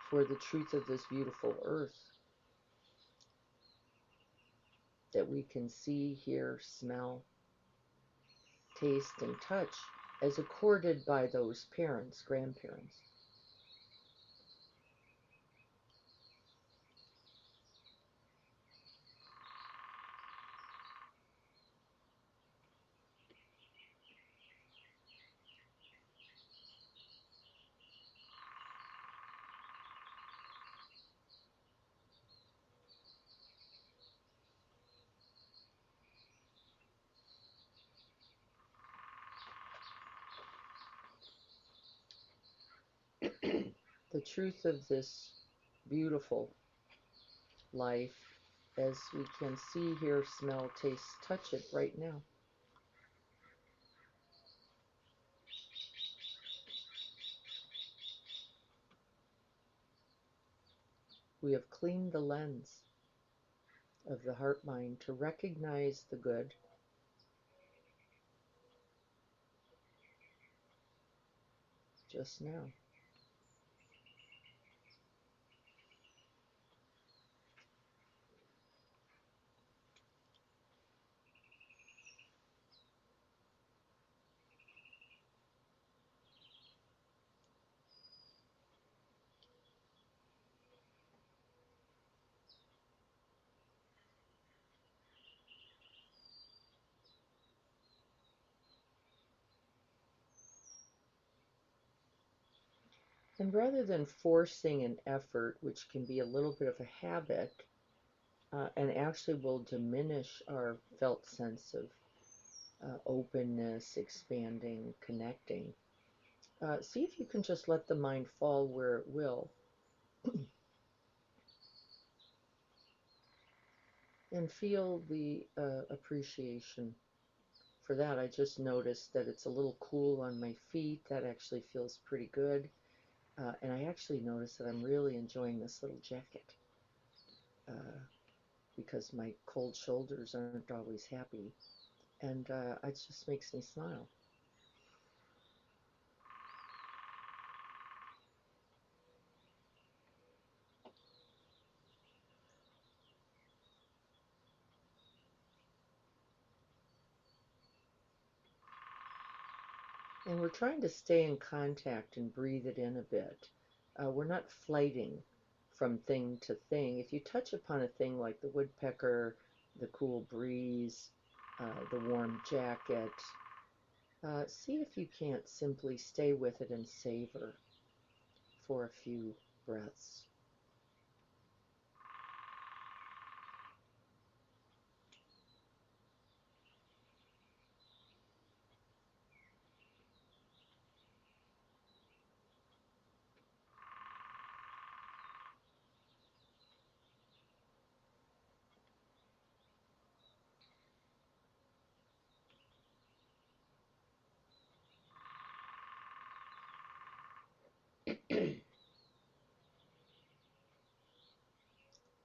for the truth of this beautiful earth that we can see, hear, smell, taste, and touch as accorded by those parents, grandparents. The truth of this beautiful life as we can see, hear, smell, taste, touch it right now. We have cleaned the lens of the heart mind to recognize the good just now. And rather than forcing an effort, which can be a little bit of a habit, and actually will diminish our felt sense of openness, expanding, connecting, see if you can just let the mind fall where it will. And feel the appreciation for that. I just noticed that it's a little cool on my feet. That actually feels pretty good. And I actually noticed that I'm really enjoying this little jacket because my cold shoulders aren't always happy. And it just makes me smile. And we're trying to stay in contact and breathe it in a bit. We're not flighting from thing to thing. If you touch upon a thing like the woodpecker, the cool breeze, the warm jacket, see if you can't simply stay with it and savor for a few breaths.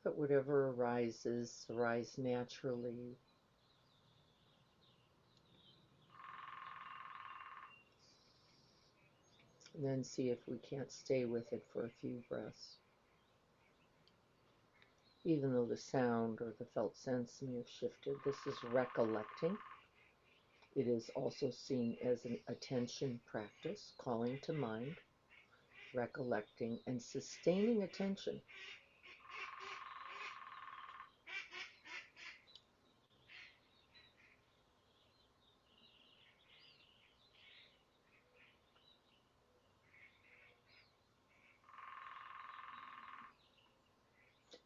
But whatever arises, arise naturally. And then see if we can't stay with it for a few breaths. Even though the sound or the felt sense may have shifted, this is recollecting. It is also seen as an attention practice, calling to mind, recollecting, and sustaining attention.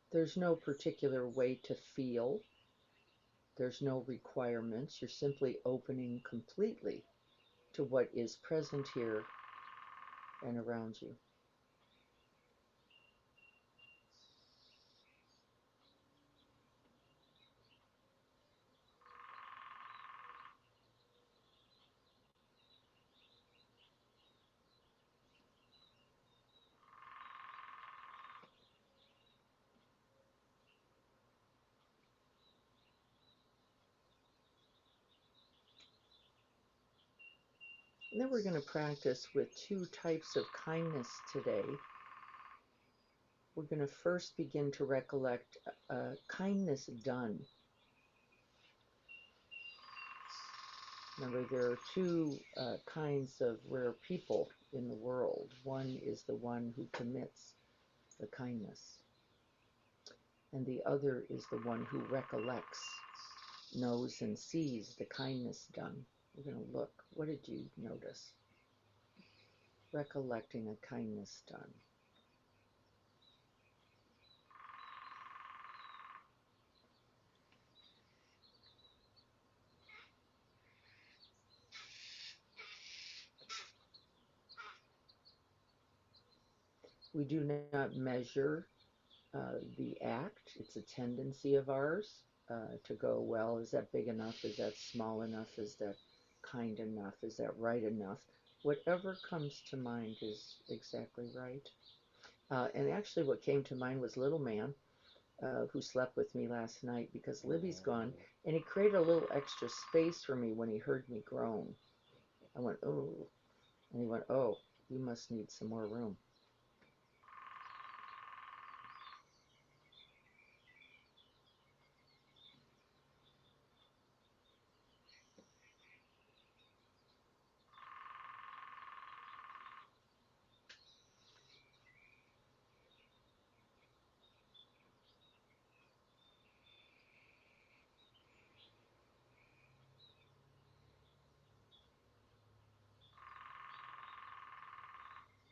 There's no particular way to feel. There's no requirements. You're simply opening completely to what is present here and around you. And then we're going to practice with two types of kindness today. We're going to first begin to recollect kindness done. Remember, there are two kinds of rare people in the world. One is the one who commits the kindness, and the other is the one who recollects, knows, and sees the kindness done. We're going to look. What did you notice? Recollecting a kindness done. We do not measure the act. It's a tendency of ours to go, well, is that big enough? Is that small enough? Is that kind enough? Is that right enough? Whatever comes to mind is exactly right. And actually what came to mind was Little Man, who slept with me last night because Libby's gone, and he created a little extra space for me when he heard me groan. I went, oh, and he went, oh, you must need some more room.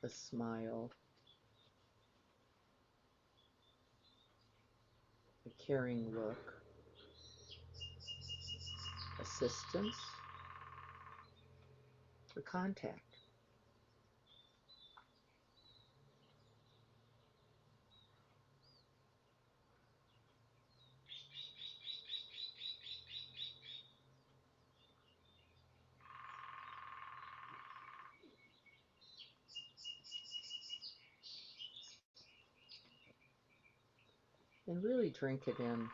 A smile, a caring look, assistance, or contact. And really drink it in.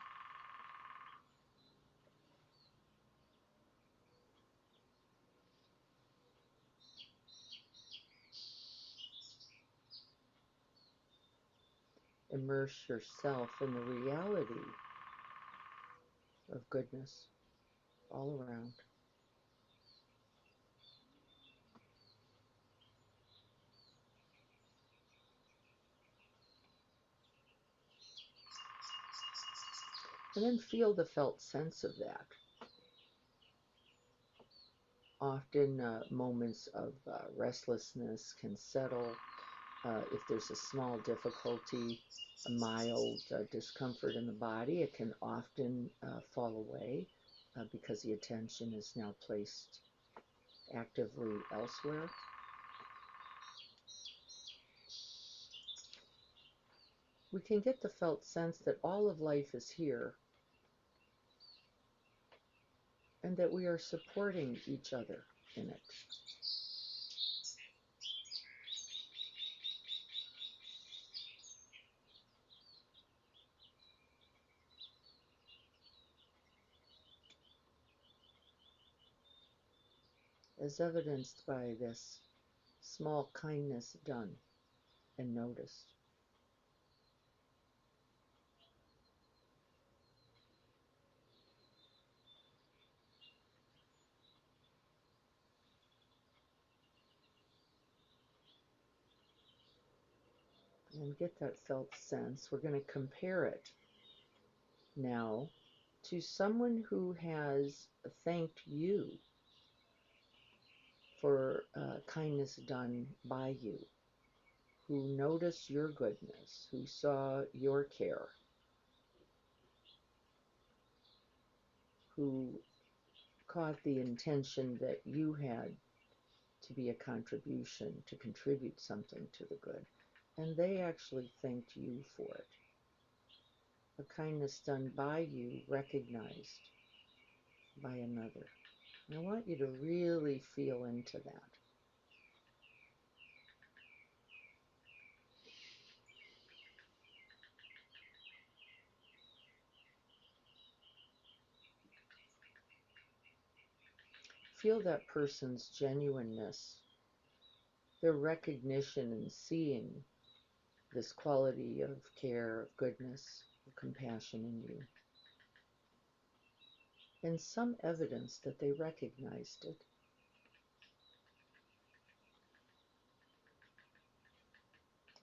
Immerse yourself in the reality of goodness all around. And then feel the felt sense of that. Often moments of restlessness can settle. If there's a small difficulty, a mild discomfort in the body, it can often fall away because the attention is now placed actively elsewhere. We can get the felt sense that all of life is here and that we are supporting each other in it. As evidenced by this small kindness done and noticed. And get that felt sense. We're going to compare it now to someone who has thanked you for kindness done by you, who noticed your goodness, who saw your care, who caught the intention that you had to be a contribution, to contribute something to the good, and they actually thanked you for it. A kindness done by you, recognized by another. And I want you to really feel into that. feel that person's genuineness, their recognition and seeing this quality of care, of goodness, of compassion in you, and some evidence that they recognized it.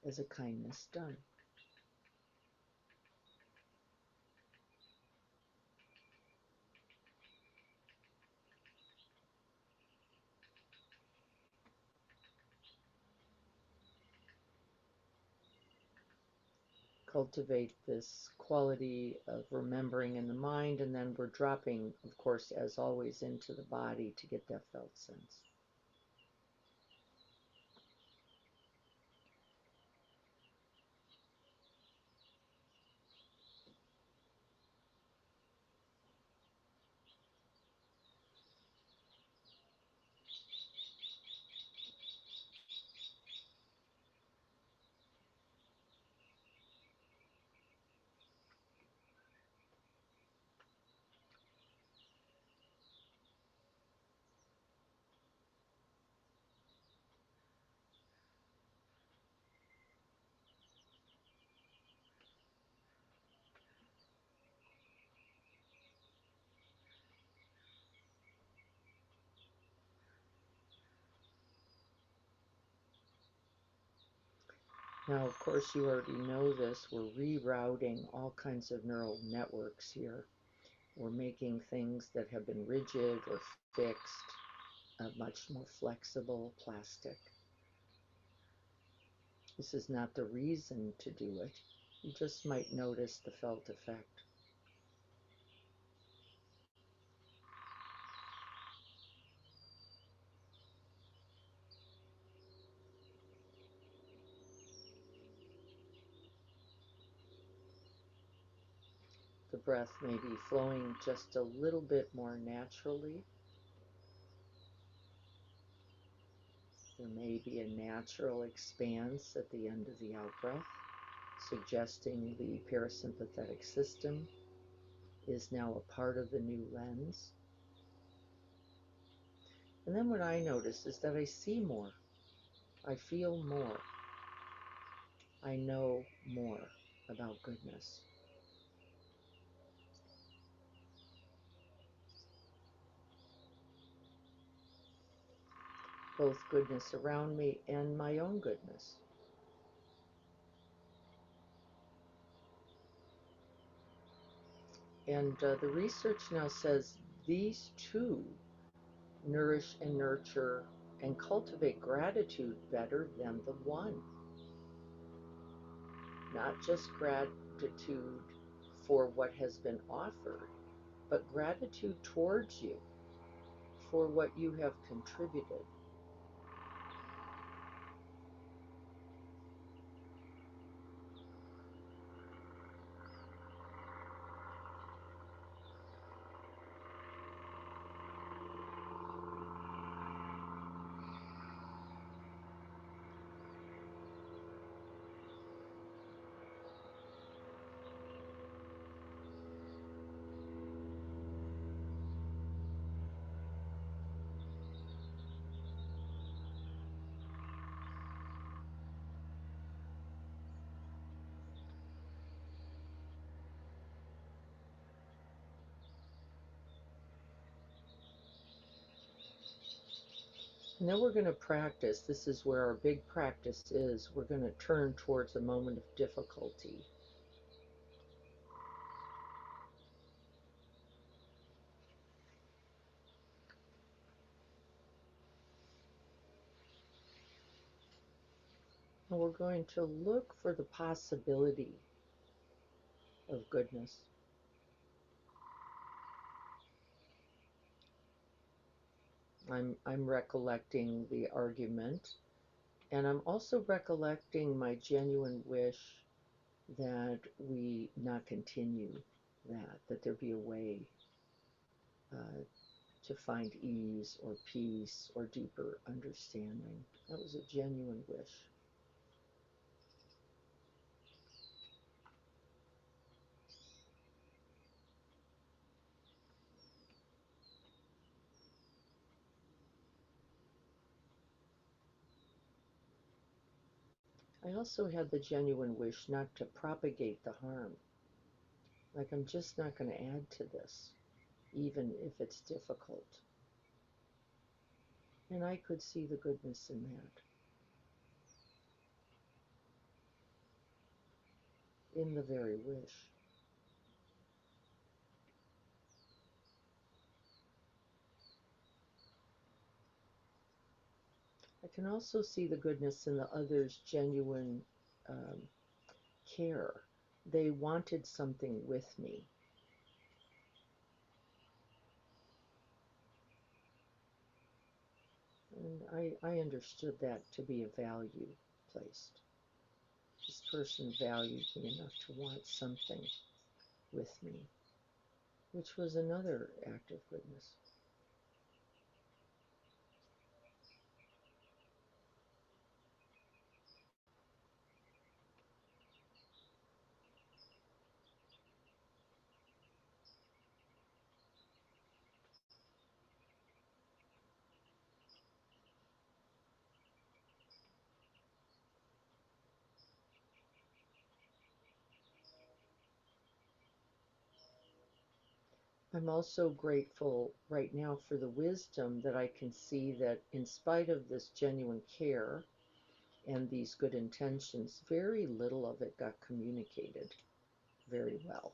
As a kindness done. Cultivate this quality of remembering in the mind, and then we're dropping, of course, as always, into the body to get that felt sense. Now, of course, you already know this. We're rerouting all kinds of neural networks here. We're making things that have been rigid or fixed much more flexible, plastic. This is not the reason to do it. You just might notice the felt effect. The breath may be flowing just a little bit more naturally. There may be a natural expanse at the end of the out-breath, suggesting the parasympathetic system is now a part of the new lens. And then what I notice is that I see more, I feel more, I know more about goodness. Both goodness around me and my own goodness. And the research now says these two nourish and nurture and cultivate gratitude better than the one. Not just gratitude for what has been offered, but gratitude towards you for what you have contributed. And then we're going to practice. This is where our big practice is. We're going to turn towards a moment of difficulty. And we're going to look for the possibility of goodness. I'm recollecting the argument, and I'm also recollecting my genuine wish that we not continue that there be a way to find ease or peace or deeper understanding. That was a genuine wish. I also had the genuine wish not to propagate the harm. Like, I'm just not going to add to this, even if it's difficult. And I could see the goodness in that, in the very wish. I can also see the goodness in the other's genuine um, care. They wanted something with me. And I understood that to be a value placed. This person valued me enough to want something with me, which was another act of goodness. I'm also grateful right now for the wisdom that I can see that in spite of this genuine care and these good intentions, very little of it got communicated very well.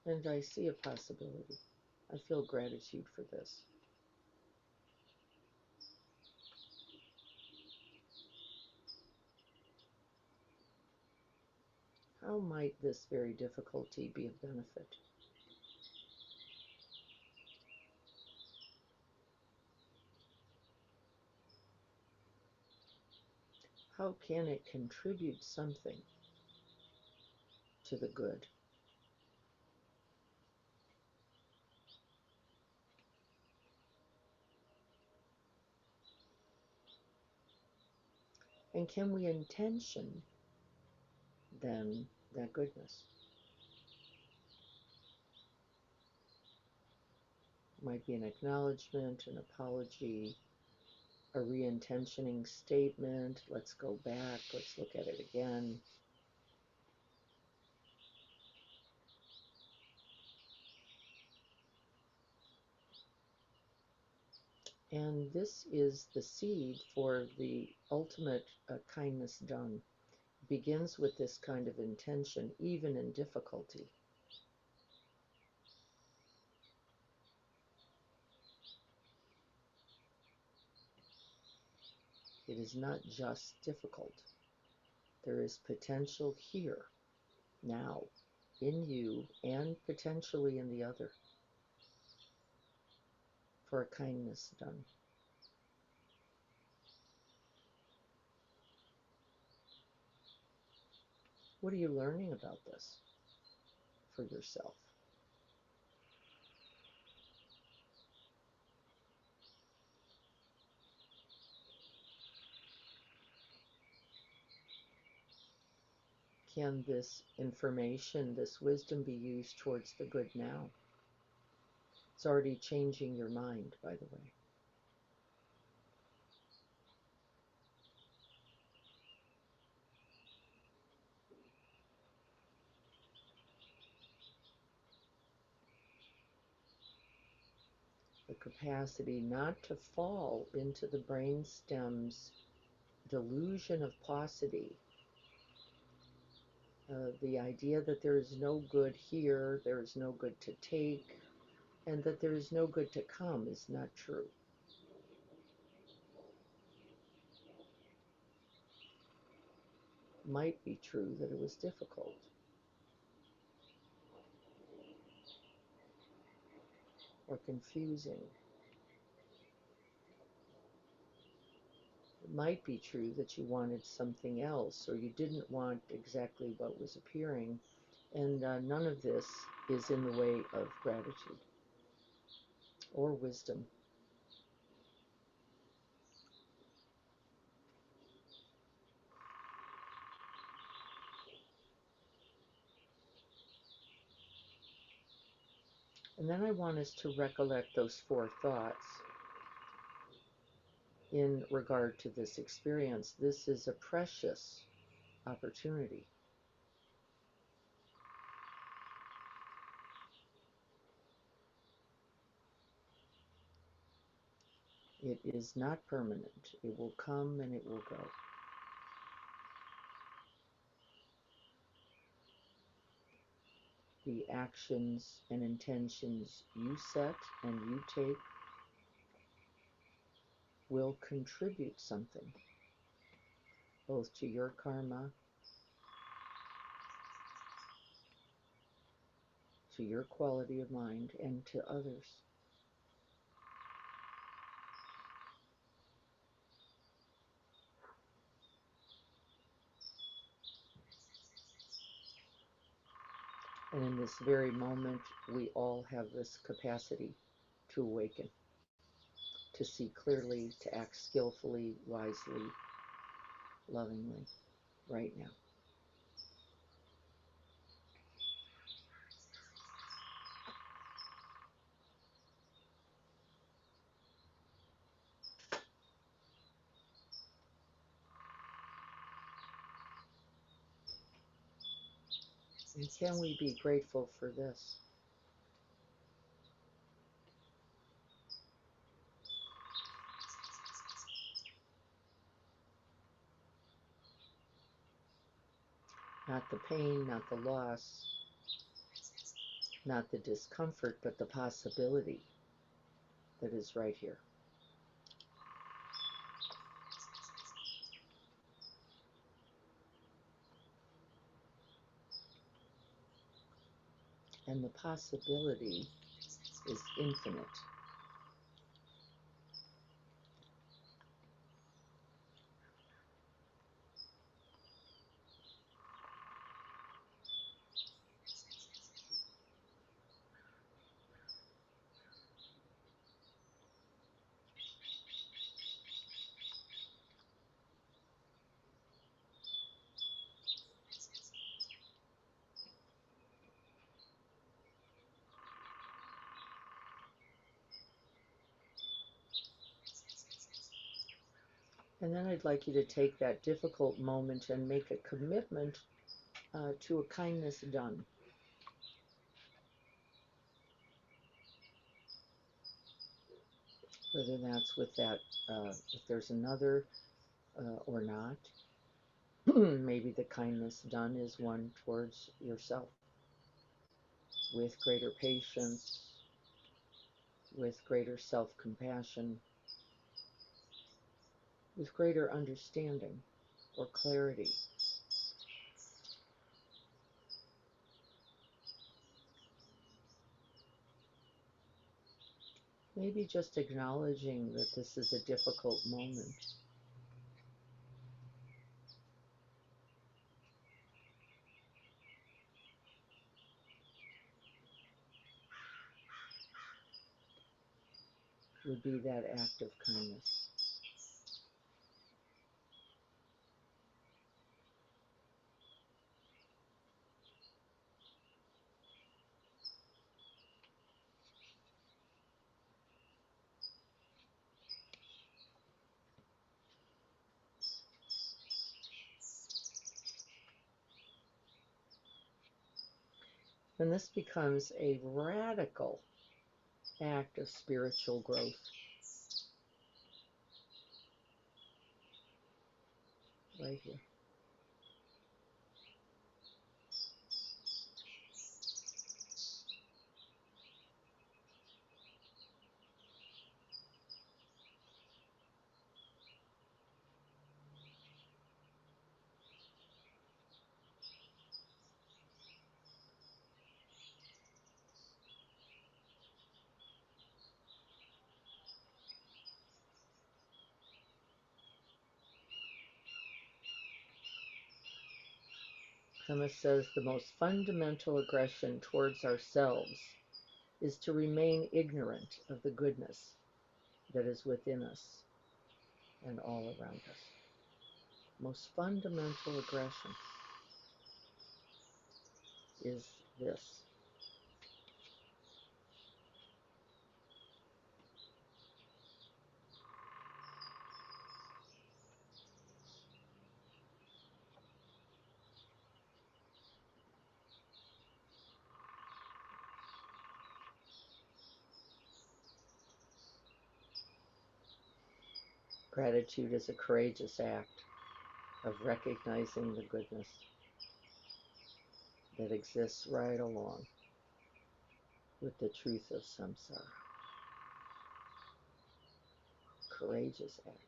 And I see a possibility. I feel gratitude for this. How might this very difficulty be of benefit? How can it contribute something to the good? And can we intention then that goodness? Might be an acknowledgement, an apology, a re-intentioning statement. Let's go back, let's look at it again. And this is the seed for the ultimate kindness done. Begins with this kind of intention, even in difficulty. It is not just difficult. There is potential here, now, in you, and potentially in the other, for a kindness done. What are you learning about this for yourself? Can this information, this wisdom be used towards the good now? It's already changing your mind, by the way. The capacity not to fall into the brainstem's delusion of paucity. The idea that there is no good here, there is no good to take, and that there is no good to come is not true. Might be true that it was difficult. Or confusing. It might be true that you wanted something else, or you didn't want exactly what was appearing, and none of this is in the way of gratitude or wisdom. And then I want us to recollect those 4 thoughts in regard to this experience. This is a precious opportunity. It is not permanent. It will come and it will go. The actions and intentions you set and you take will contribute something, both to your karma, to your quality of mind, and to others. And in this very moment, we all have this capacity to awaken, to see clearly, to act skillfully, wisely, lovingly, right now. And can we be grateful for this? Not the pain, not the loss, not the discomfort, but the possibility that is right here. And the possibility is infinite. And then I'd like you to take that difficult moment and make a commitment to a kindness done. Whether that's with that, if there's another or not. Maybe the kindness done is one towards yourself, with greater patience, with greater self-compassion, with greater understanding or clarity. Maybe just acknowledging that this is a difficult moment. Would be that act of kindness. And this becomes a radical act of spiritual growth. Right here. Krema says the most fundamental aggression towards ourselves is to remain ignorant of the goodness that is within us and all around us. Most fundamental aggression is this. Gratitude is a courageous act of recognizing the goodness that exists right along with the truth of samsara. Courageous act.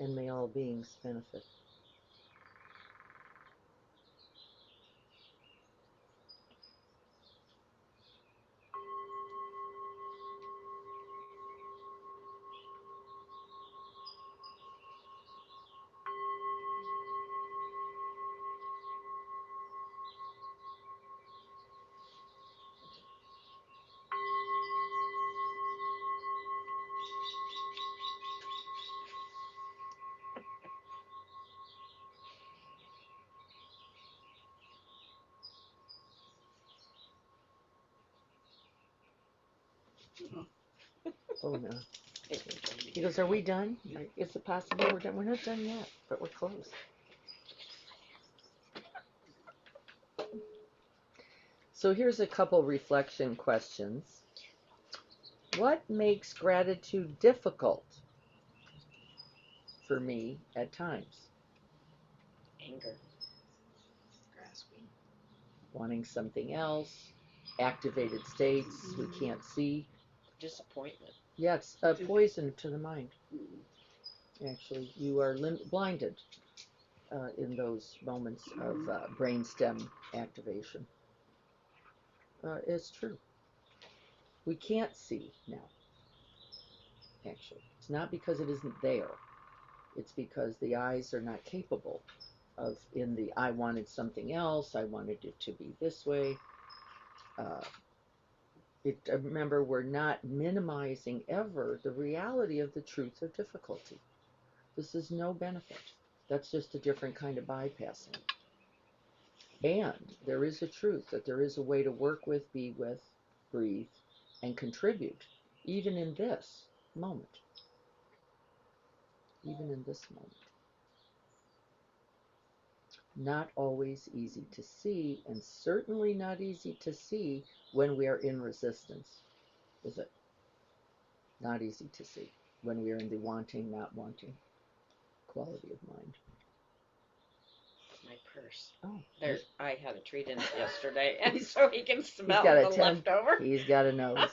And may all beings benefit. Oh no. He goes, are we done? Is it possible we're done? We're not done yet, but we're close. So here's a couple reflection questions. What makes gratitude difficult for me at times? Anger. Grasping. Wanting something else, activated states we can't see. Disappointment. Yeah, it's a poison to the mind. Actually, you are blinded in those moments of brainstem activation. It's true. We can't see now. Actually, it's not because it isn't there. It's because the eyes are not capable of, in the I wanted something else, I wanted it to be this way. Remember, we're not minimizing ever the reality of the truth of difficulty. This is no benefit. That's just a different kind of bypassing. And there is a truth that there is a way to work with, be with, breathe, and contribute, even in this moment. Even in this moment. Not always easy to see, and certainly not easy to see when we are in resistance, is it? Not easy to see when we are in the wanting, not wanting quality of mind. My purse. Oh, There, I had a treat in it yesterday, and so he can smell got a the 10. leftover. He's got a nose.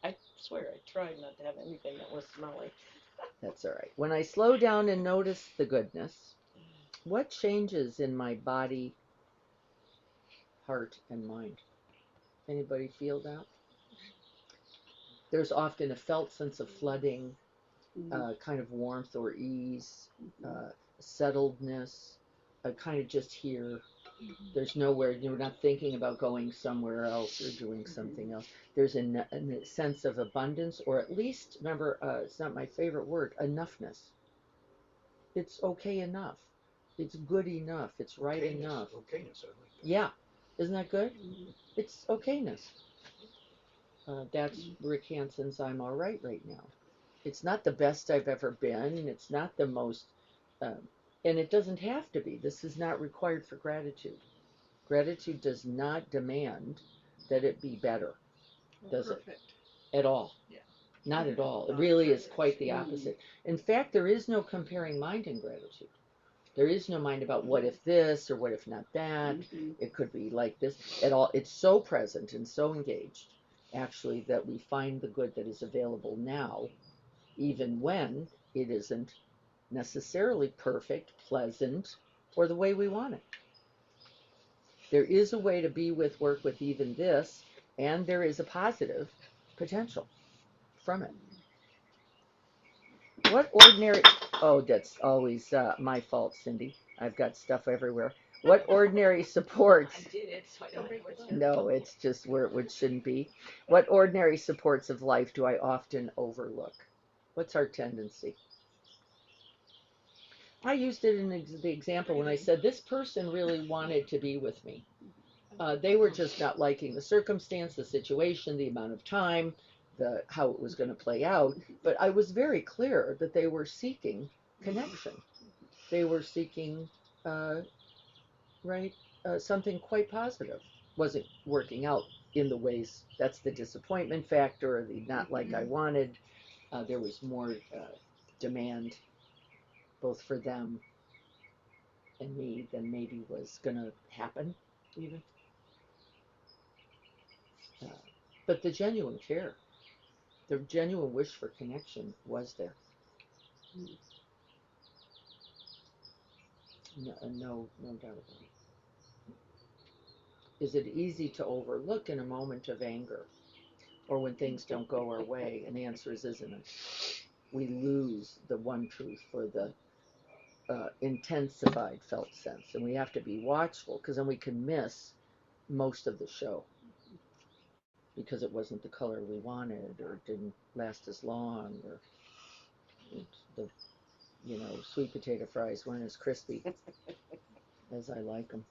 I swear, I tried not to have anything that was smelly. That's all right. When I slow down and notice the goodness, what changes in my body, heart, and mind? Anybody feel that? There's often a felt sense of flooding, kind of warmth or ease, settledness, kind of just here. There's nowhere, you're not thinking about going somewhere else or doing something else. There's a sense of abundance, or at least, remember, it's not my favorite word, enoughness. It's okay enough. It's good enough. It's right enough. Okayness, I like that. Yeah. Isn't that good? It's okayness. That's Rick Hanson's I'm All Right now. It's not the best I've ever been. It's not the most, and it doesn't have to be. This is not required for gratitude. Gratitude does not demand that it be better, does it? At all. Yeah. Not at all. It really is quite the opposite. In fact, there is no comparing mind in gratitude. There is no mind about what if this or what if not that. It could be like this at all. It's so present and so engaged, actually, that we find the good that is available now, even when it isn't necessarily perfect, pleasant, or the way we want it. There is a way to be with, work with even this, and there is a positive potential from it. What ordinary, oh, that's always my fault, Cindy. I've got stuff everywhere. What ordinary supports, I did it, so I don't know what's your no, it's just where it shouldn't be. What ordinary supports of life do I often overlook? What's our tendency? I used it in the example when I said this person really wanted to be with me. They were just not liking the circumstance, the situation, the amount of time, the how it was going to play out. But I was very clear that they were seeking connection. They were seeking, uh, right, something quite positive. Wasn't working out in the ways. That's the disappointment factor, the not like I wanted. There was more demand, both for them and me, than maybe was going to happen, even. Uh, but the genuine care, the genuine wish for connection was there. No doubt about it. Is it easy to overlook in a moment of anger or when things don't go our way? And the answer is, isn't it? We lose the one truth for the intensified felt sense. And we have to be watchful because then we can miss most of the show because it wasn't the color we wanted or it didn't last as long or the sweet potato fries weren't as crispy as I like them.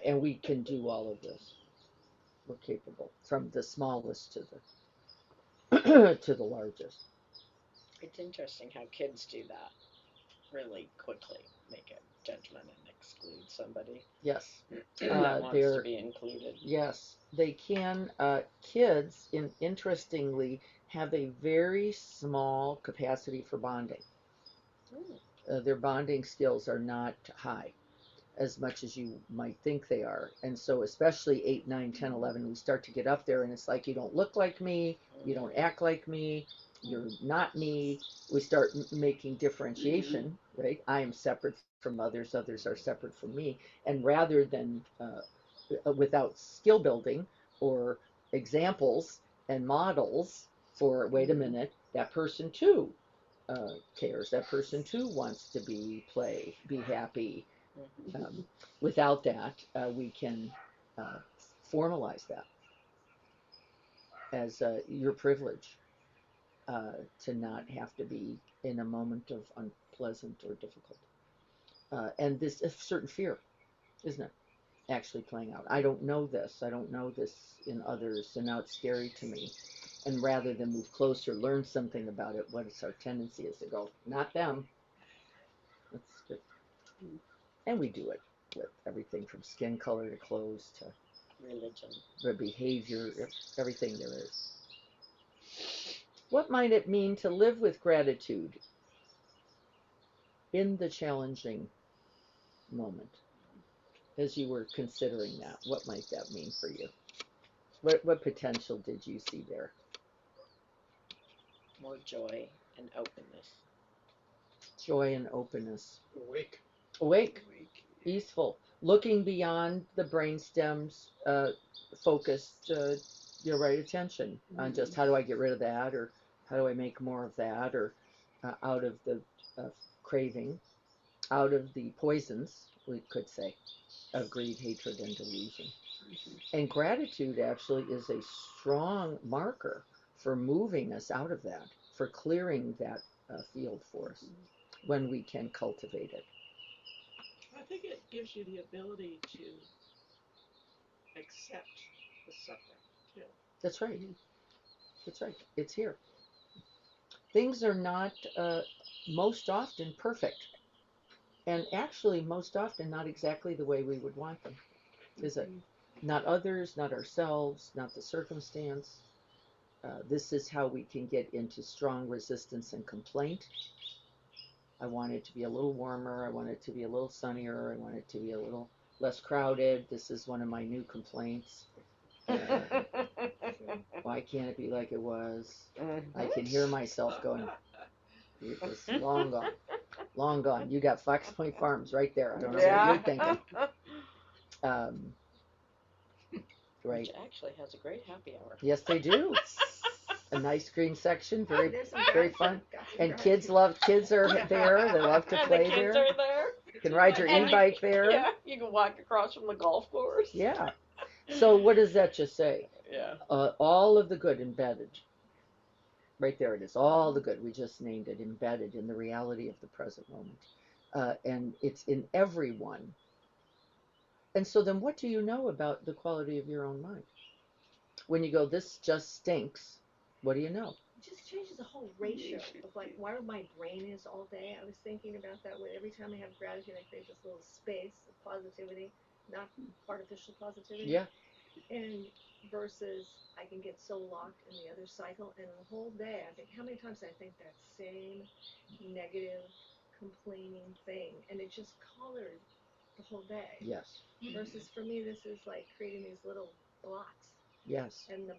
And we can do all of this. We're capable, from the smallest to the to the largest. It's interesting how kids do that really quickly, make a judgment and exclude somebody Yes, that wants to they're be included. yes they can. Kids, interestingly, have a very small capacity for bonding. Their bonding skills are not high as much as you might think they are. And so especially 8, 9, 10, 11, we start to get up there and it's like, you don't look like me, you don't act like me, you're not me. We start making differentiation, right? I am separate from others, others are separate from me. And rather than without skill building or examples and models for, wait a minute, that person too cares, that person too wants to play, be happy. Without that, we can formalize that as your privilege to not have to be in a moment of unpleasant or difficult. And this a certain fear, isn't it? Actually playing out. I don't know this. I don't know this in others, and now it's scary to me. And rather than move closer, learn something about it, what is our tendency is to go, not them. That's good. And we do it with everything from skin color to clothes to Religion. the behavior, everything there is. What might it mean to live with gratitude in the challenging moment? As you were considering that, what might that mean for you? What potential did you see there? More joy and openness. Joy and openness. Awake. Easeful. Looking beyond the brainstem's focused your right attention on just how do I get rid of that, or how do I make more of that, or out of the craving, out of the poisons, we could say, of greed, hatred, and delusion. And gratitude actually is a strong marker for moving us out of that, for clearing that field for us when we can cultivate it. I think it gives you the ability to accept the suffering too. That's right. That's right. It's here. Things are not most often perfect, and actually most often not exactly the way we would want them, is it? Not others, not ourselves, not the circumstance. This is how we can get into strong resistance and complaint. I want it to be a little warmer. I want it to be a little sunnier. I want it to be a little less crowded. This is one of my new complaints. Why can't it be like it was? I can hear myself going, it was long gone. Long gone. You got Fox Point Farms right there. I don't know what you're thinking. Right. Which actually has a great happy hour. Yes, they do. A nice green section, very There's some very gratitude. fun. Got some And gratitude. kids are there. They love to And play the kids there. are there. You can ride your And e-bike there. Yeah, you can walk across from the golf course. Yeah. So what does that just say? Yeah. All of the good embedded. Right there it is. All the good. We just named it embedded in the reality of the present moment. and it's in everyone. And so then what do you know about the quality of your own mind? When you go, this just stinks, what do you know? It just changes the whole ratio of like where my brain is all day. I was thinking about that when every time I have gratitude, I create this little space of positivity, not artificial positivity. Yeah, And versus I can get so locked in the other cycle, and the whole day I think, how many times did I think that same negative, complaining thing, and it just colored the whole day. yes, Versus for me, this is like creating these little blocks, yes. and the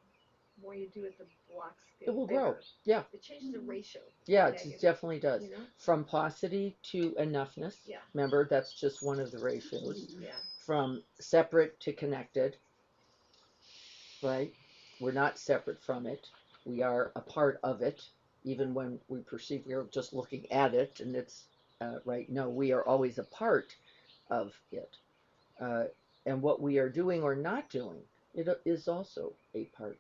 more you do it, the blocks get It will bigger. grow. Yeah, It changes the ratio. yeah, of it negative, definitely does. You know? From paucity to enoughness. Yeah. Remember, that's just one of the ratios. Yeah. From separate to connected, right? We're not separate from it. We are a part of it, even when we perceive we're just looking at it and it's right. No, we are always a part of it. And what we are doing or not doing, it is also a part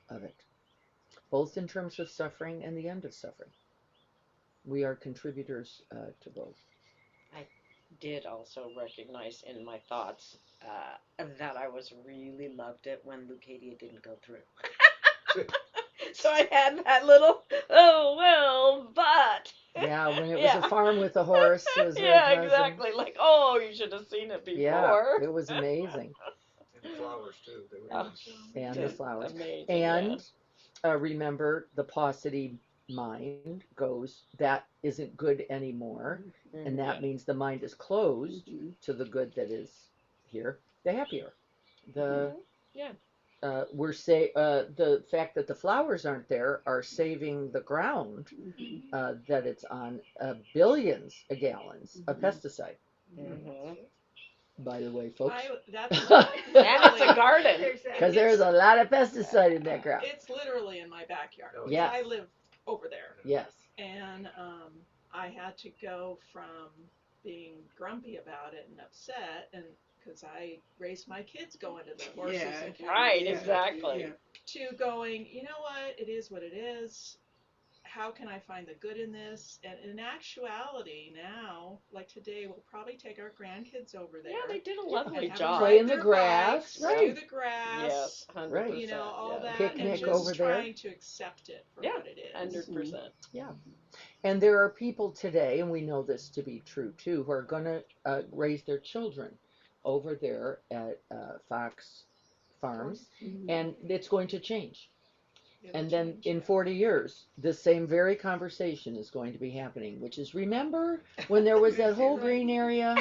of it, both in terms of suffering and the end of suffering. We are contributors to both. Did also recognize in my thoughts that I was really loved it when Lucadia didn't go through. So I had that little, oh well, but. Yeah, when it was Yeah. a farm with a horse, it was very Yeah, pleasant. exactly. Like, oh, you should have seen it before. Yeah, it was amazing. And the flowers too. They were Oh, nice. And the flowers. Amazing. And remember, the paucity mind goes, that isn't good anymore. yeah. And that means the mind is closed to the good that is here. The happier. The Yeah. the fact that the flowers aren't there are saving the ground that it's on billions of gallons of pesticide. Mm-hmm. By the way, folks, That's And it's a garden. There's that. because there's a lot of pesticide in that ground. It's literally in my backyard. Oh, yes. I live over there, Yes. and I had to go from being grumpy about it and upset, and because I raised my kids going to the horses Yeah. and cows, Right, Yeah. exactly. Yeah. to going, you know what, it is what it is. How can I find the good in this? And in actuality, now, like today, we'll probably take our grandkids over there. Yeah, they did a and lovely have them job. Play ride in the their grass, bikes, right. do the grass, Yes, 100%. Right. you know, all yeah. that, Picnic and just over there. trying to accept it for Yeah, what it is. 100%. And there are people today, and we know this to be true too, who are going to raise their children over there at Fox Farms, and it's going to change. It'll And then change, in yeah. 40 years, the same very conversation is going to be happening, which is, remember when there was that whole green area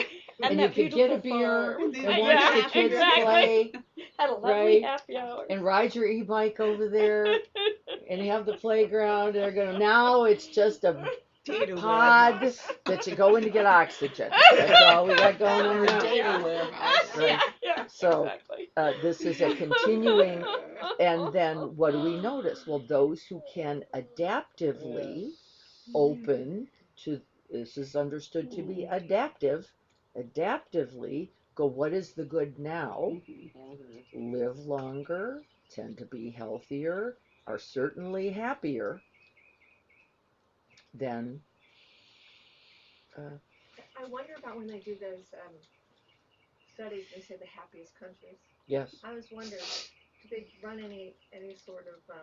and you that could get a beautiful beer farm. and watch the kids play Had a lovely right? happy hour. and ride your e-bike over there and have the playground? They're going to, now it's just a Data pod warehouse. that you go in to get oxygen. That's all we got going on now. Data warehouse. Right. Yeah, So, exactly. This is a continuing, and then what do we notice? Well, those who can adaptively open to, this is understood to be adaptive, adaptively go, what is the good now? Live longer, tend to be healthier, are certainly happier than I wonder about when they do those studies. They say the happiest countries. yes. I was wondering, do they run any sort of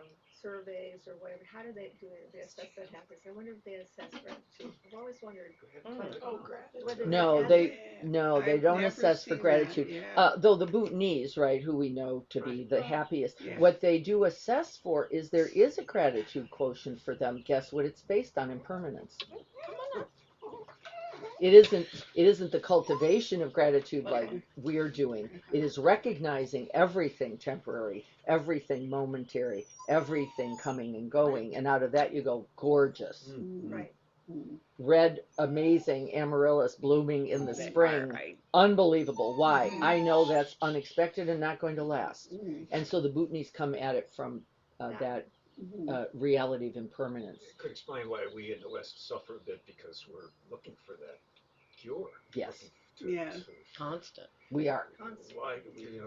surveys or whatever? How do they do it? They assess that happiness. I wonder if they assess gratitude. I've always wondered. Oh, gratitude. Whether No, they they I've don't never assess for seen gratitude. that, yeah. Though the Bhutanese, right, who we know to be the happiest, Yeah. what they do assess for is there is a gratitude quotient for them. Guess what? It's based on impermanence. It isn't the cultivation of gratitude like we're doing. It is recognizing everything temporary, everything momentary, everything coming and going, and out of that you go, gorgeous, right. red, amazing amaryllis blooming in the spring, unbelievable. Why? I know that's unexpected and not going to last. And so the Bhutanese come at it from that reality of impermanence. It could explain why we in the West suffer a bit, because we're looking for that cure. Yes. Looking Yeah. Constant. We are. Why do we,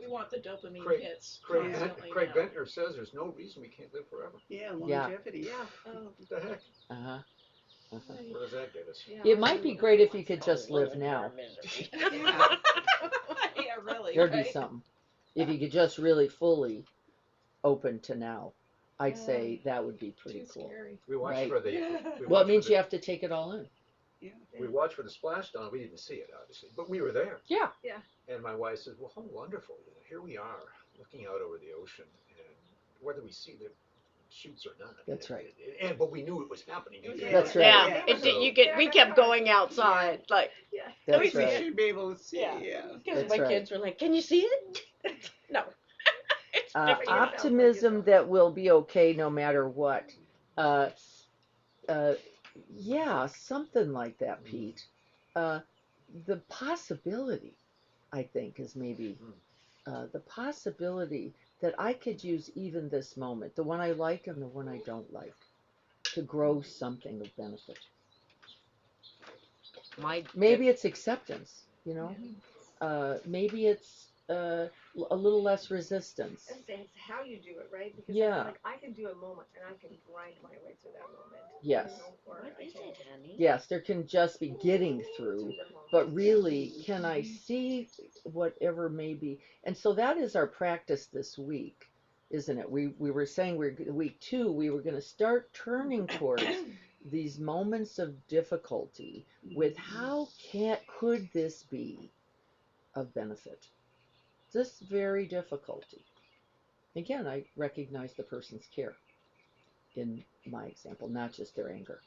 We want the dopamine Craig- hits Craig constantly Craig now. Ventnor says there's no reason we can't live forever. Yeah, longevity. Yeah. Oh, What the heck? Uh-huh. Where does that get us? Yeah, It might be absolutely. great if you could Oh, just we'll live live in our now. misery. Yeah. Yeah, really. There'd be right? something. If you could just really fully open to now, I'd Yeah. say that would be pretty Too cool. scary. We watched Right. for the. Yeah. We Well, it watched means for you the, have to take it all in. we watched for the splashdown. We didn't see it obviously, but we were there. Yeah. Yeah. And my wife says, "Well, how wonderful! Here we are, looking out over the ocean, and whether we see the shoots or not." That's right. But we knew it was happening. Yeah. That's right. Yeah, Yeah. we kept going outside, like, Yeah. That's We right. should be able to see, Yeah. yeah. because That's my right. kids were like, "Can you see it?" No. It's 50 yourself, Optimism yourself. that we'll be okay no matter what. Uh, yeah, something like that, Pete. The possibility, I think, is maybe the possibility that I could use even this moment, the one I like and the one I don't like, to grow something of benefit. Maybe it's acceptance, you know. Maybe it's a little less resistance. It's how you do it, right? Because Yeah. like I can do a moment and I can grind my way through that moment. Yes. You know, or What I is can it, honey? Yes, there can just be getting through, through the moment. but really, can I see whatever may be? And so that is our practice this week, isn't it? We were saying week 2, we were going to start turning towards these moments of difficulty with how could this be of benefit? This very difficulty. Again, I recognize the person's care in my example, not just their anger.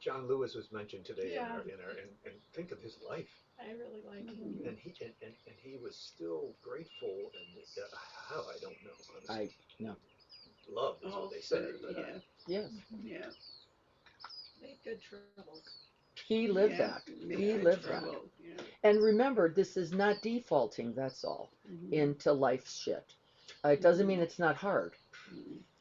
John Lewis was mentioned today Yeah. and think of his life. I really like him. And he was still grateful and how I don't know. Honestly. No. Love is what they say. But, Yeah, Yes. yeah. Made good trouble. He lived Yeah, that. made He good lived that. trouble, yeah. And remember, this is not defaulting, that's all, into life's shit. It doesn't mean it's not hard,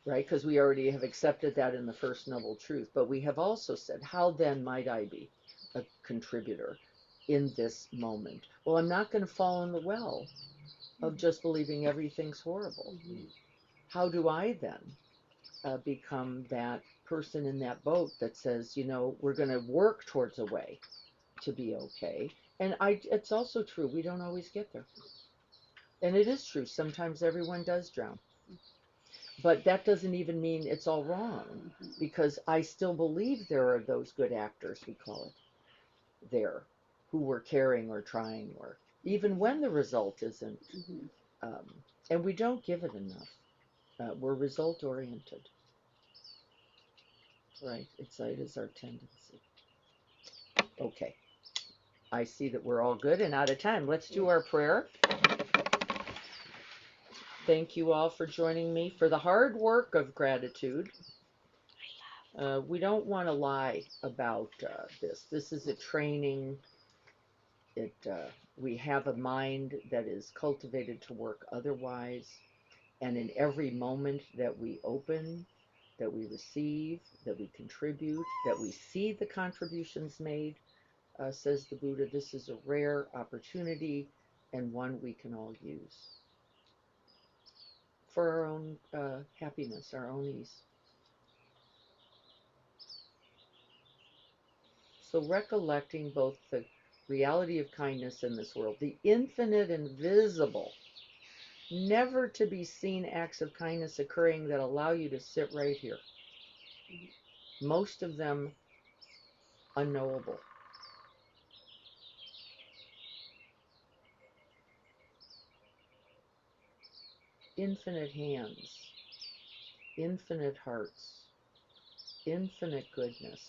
right? Because we already have accepted that in the First Noble Truth. But we have also said, how then might I be a contributor in this moment? Well, I'm not going to fall in the well of just believing everything's horrible. How do I then become that person in that boat that says, you know, we're going to work towards a way to be okay? And it's also true, we don't always get there. And it is true, sometimes everyone does drown. But that doesn't even mean it's all wrong, because I still believe there are those good actors, we call it, there, who were caring or trying, or even when the result isn't. And we don't give it enough. We're result oriented. Right, it is our tendency. Okay, I see that we're all good and out of time. Let's do our prayer. Thank you all for joining me for the hard work of gratitude. We don't want to lie about this. This is a training. We have a mind that is cultivated to work otherwise, and in every moment that we open, that we receive, that we contribute, that we see the contributions made, says the Buddha, this is a rare opportunity and one we can all use for our own happiness, our own ease. So recollecting both the reality of kindness in this world, the infinite and visible, never to be seen acts of kindness occurring that allow you to sit right here. Most of them unknowable. Infinite hands, infinite hearts, infinite goodness,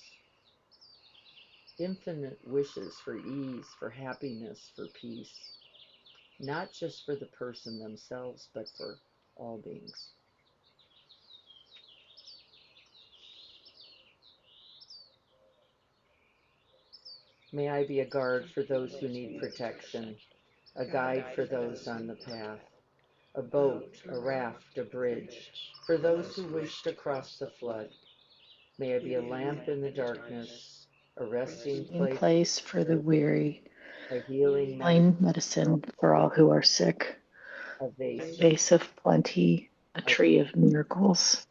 infinite wishes for ease, for happiness, for peace, not just for the person themselves, but for all beings. May I be a guard for those who need protection, a guide for those on the path, a boat, a raft, a bridge, for those who wish to cross the flood. May I be a lamp in the darkness, a resting place for the weary, a healing medicine for all who are sick, a vase, vase of plenty, a tree of miracles,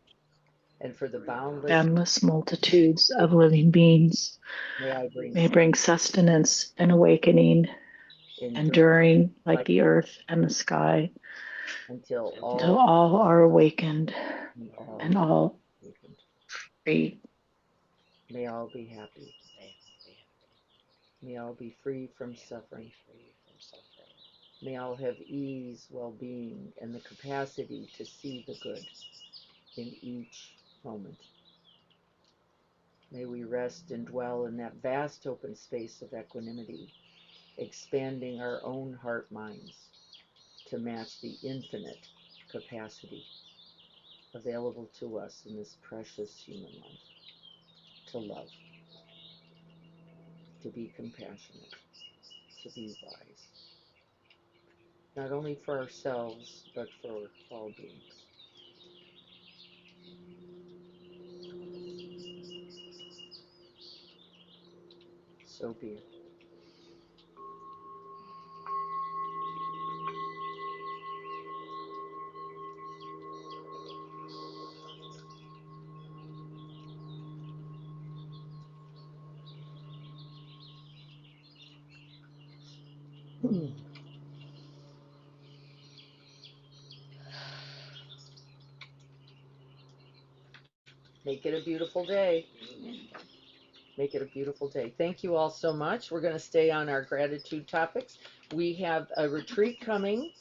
and for the boundless multitudes of living beings. May bring sustenance and awakening, enduring like the earth and the sky, until all are awakened and all free. May all be happy. May all be free from suffering. May all have ease, well-being, and the capacity to see the good in each moment. May we rest and dwell in that vast open space of equanimity, expanding our own heart minds to match the infinite capacity available to us in this precious human life, to love, to be compassionate, to be wise, not only for ourselves, but for all beings. So be it. Make it a beautiful day. Make it a beautiful day. Thank you all so much. We're going to stay on our gratitude topics. We have a retreat coming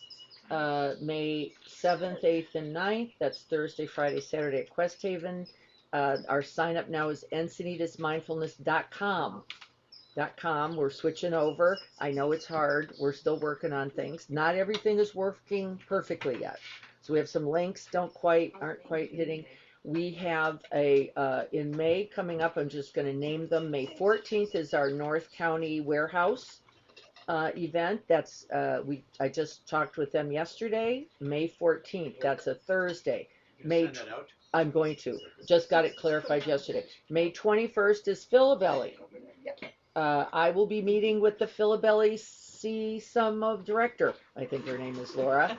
May 7th, 8th, and 9th. That's Thursday, Friday, Saturday at Quest Haven. Our sign up now is encinitasmindfulness.com. We're switching over. I know it's hard. We're still working on things. Not everything is working perfectly yet. So we have some links aren't quite hitting. We have in May coming up, I'm just going to name them. May 14th is our North County Warehouse event. That's I just talked with them yesterday. May 14th. That's a Thursday. I'm going to. Just got it clarified yesterday. May 21st is Philabelly. I will be meeting with the Philabelly CSUM director. I think her name is Laura.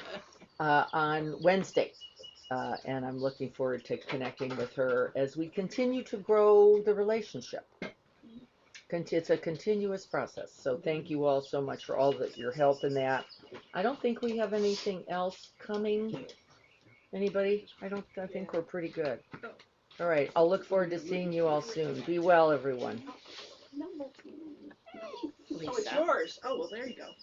On Wednesday. And I'm looking forward to connecting with her as we continue to grow the relationship. It's a continuous process. So thank you all so much for all your help in that. I don't think we have anything else coming. Anybody? I think we're pretty good. All right. I'll look forward to seeing you all soon. Be well, everyone. Oh, it's yours. Oh, well, there you go.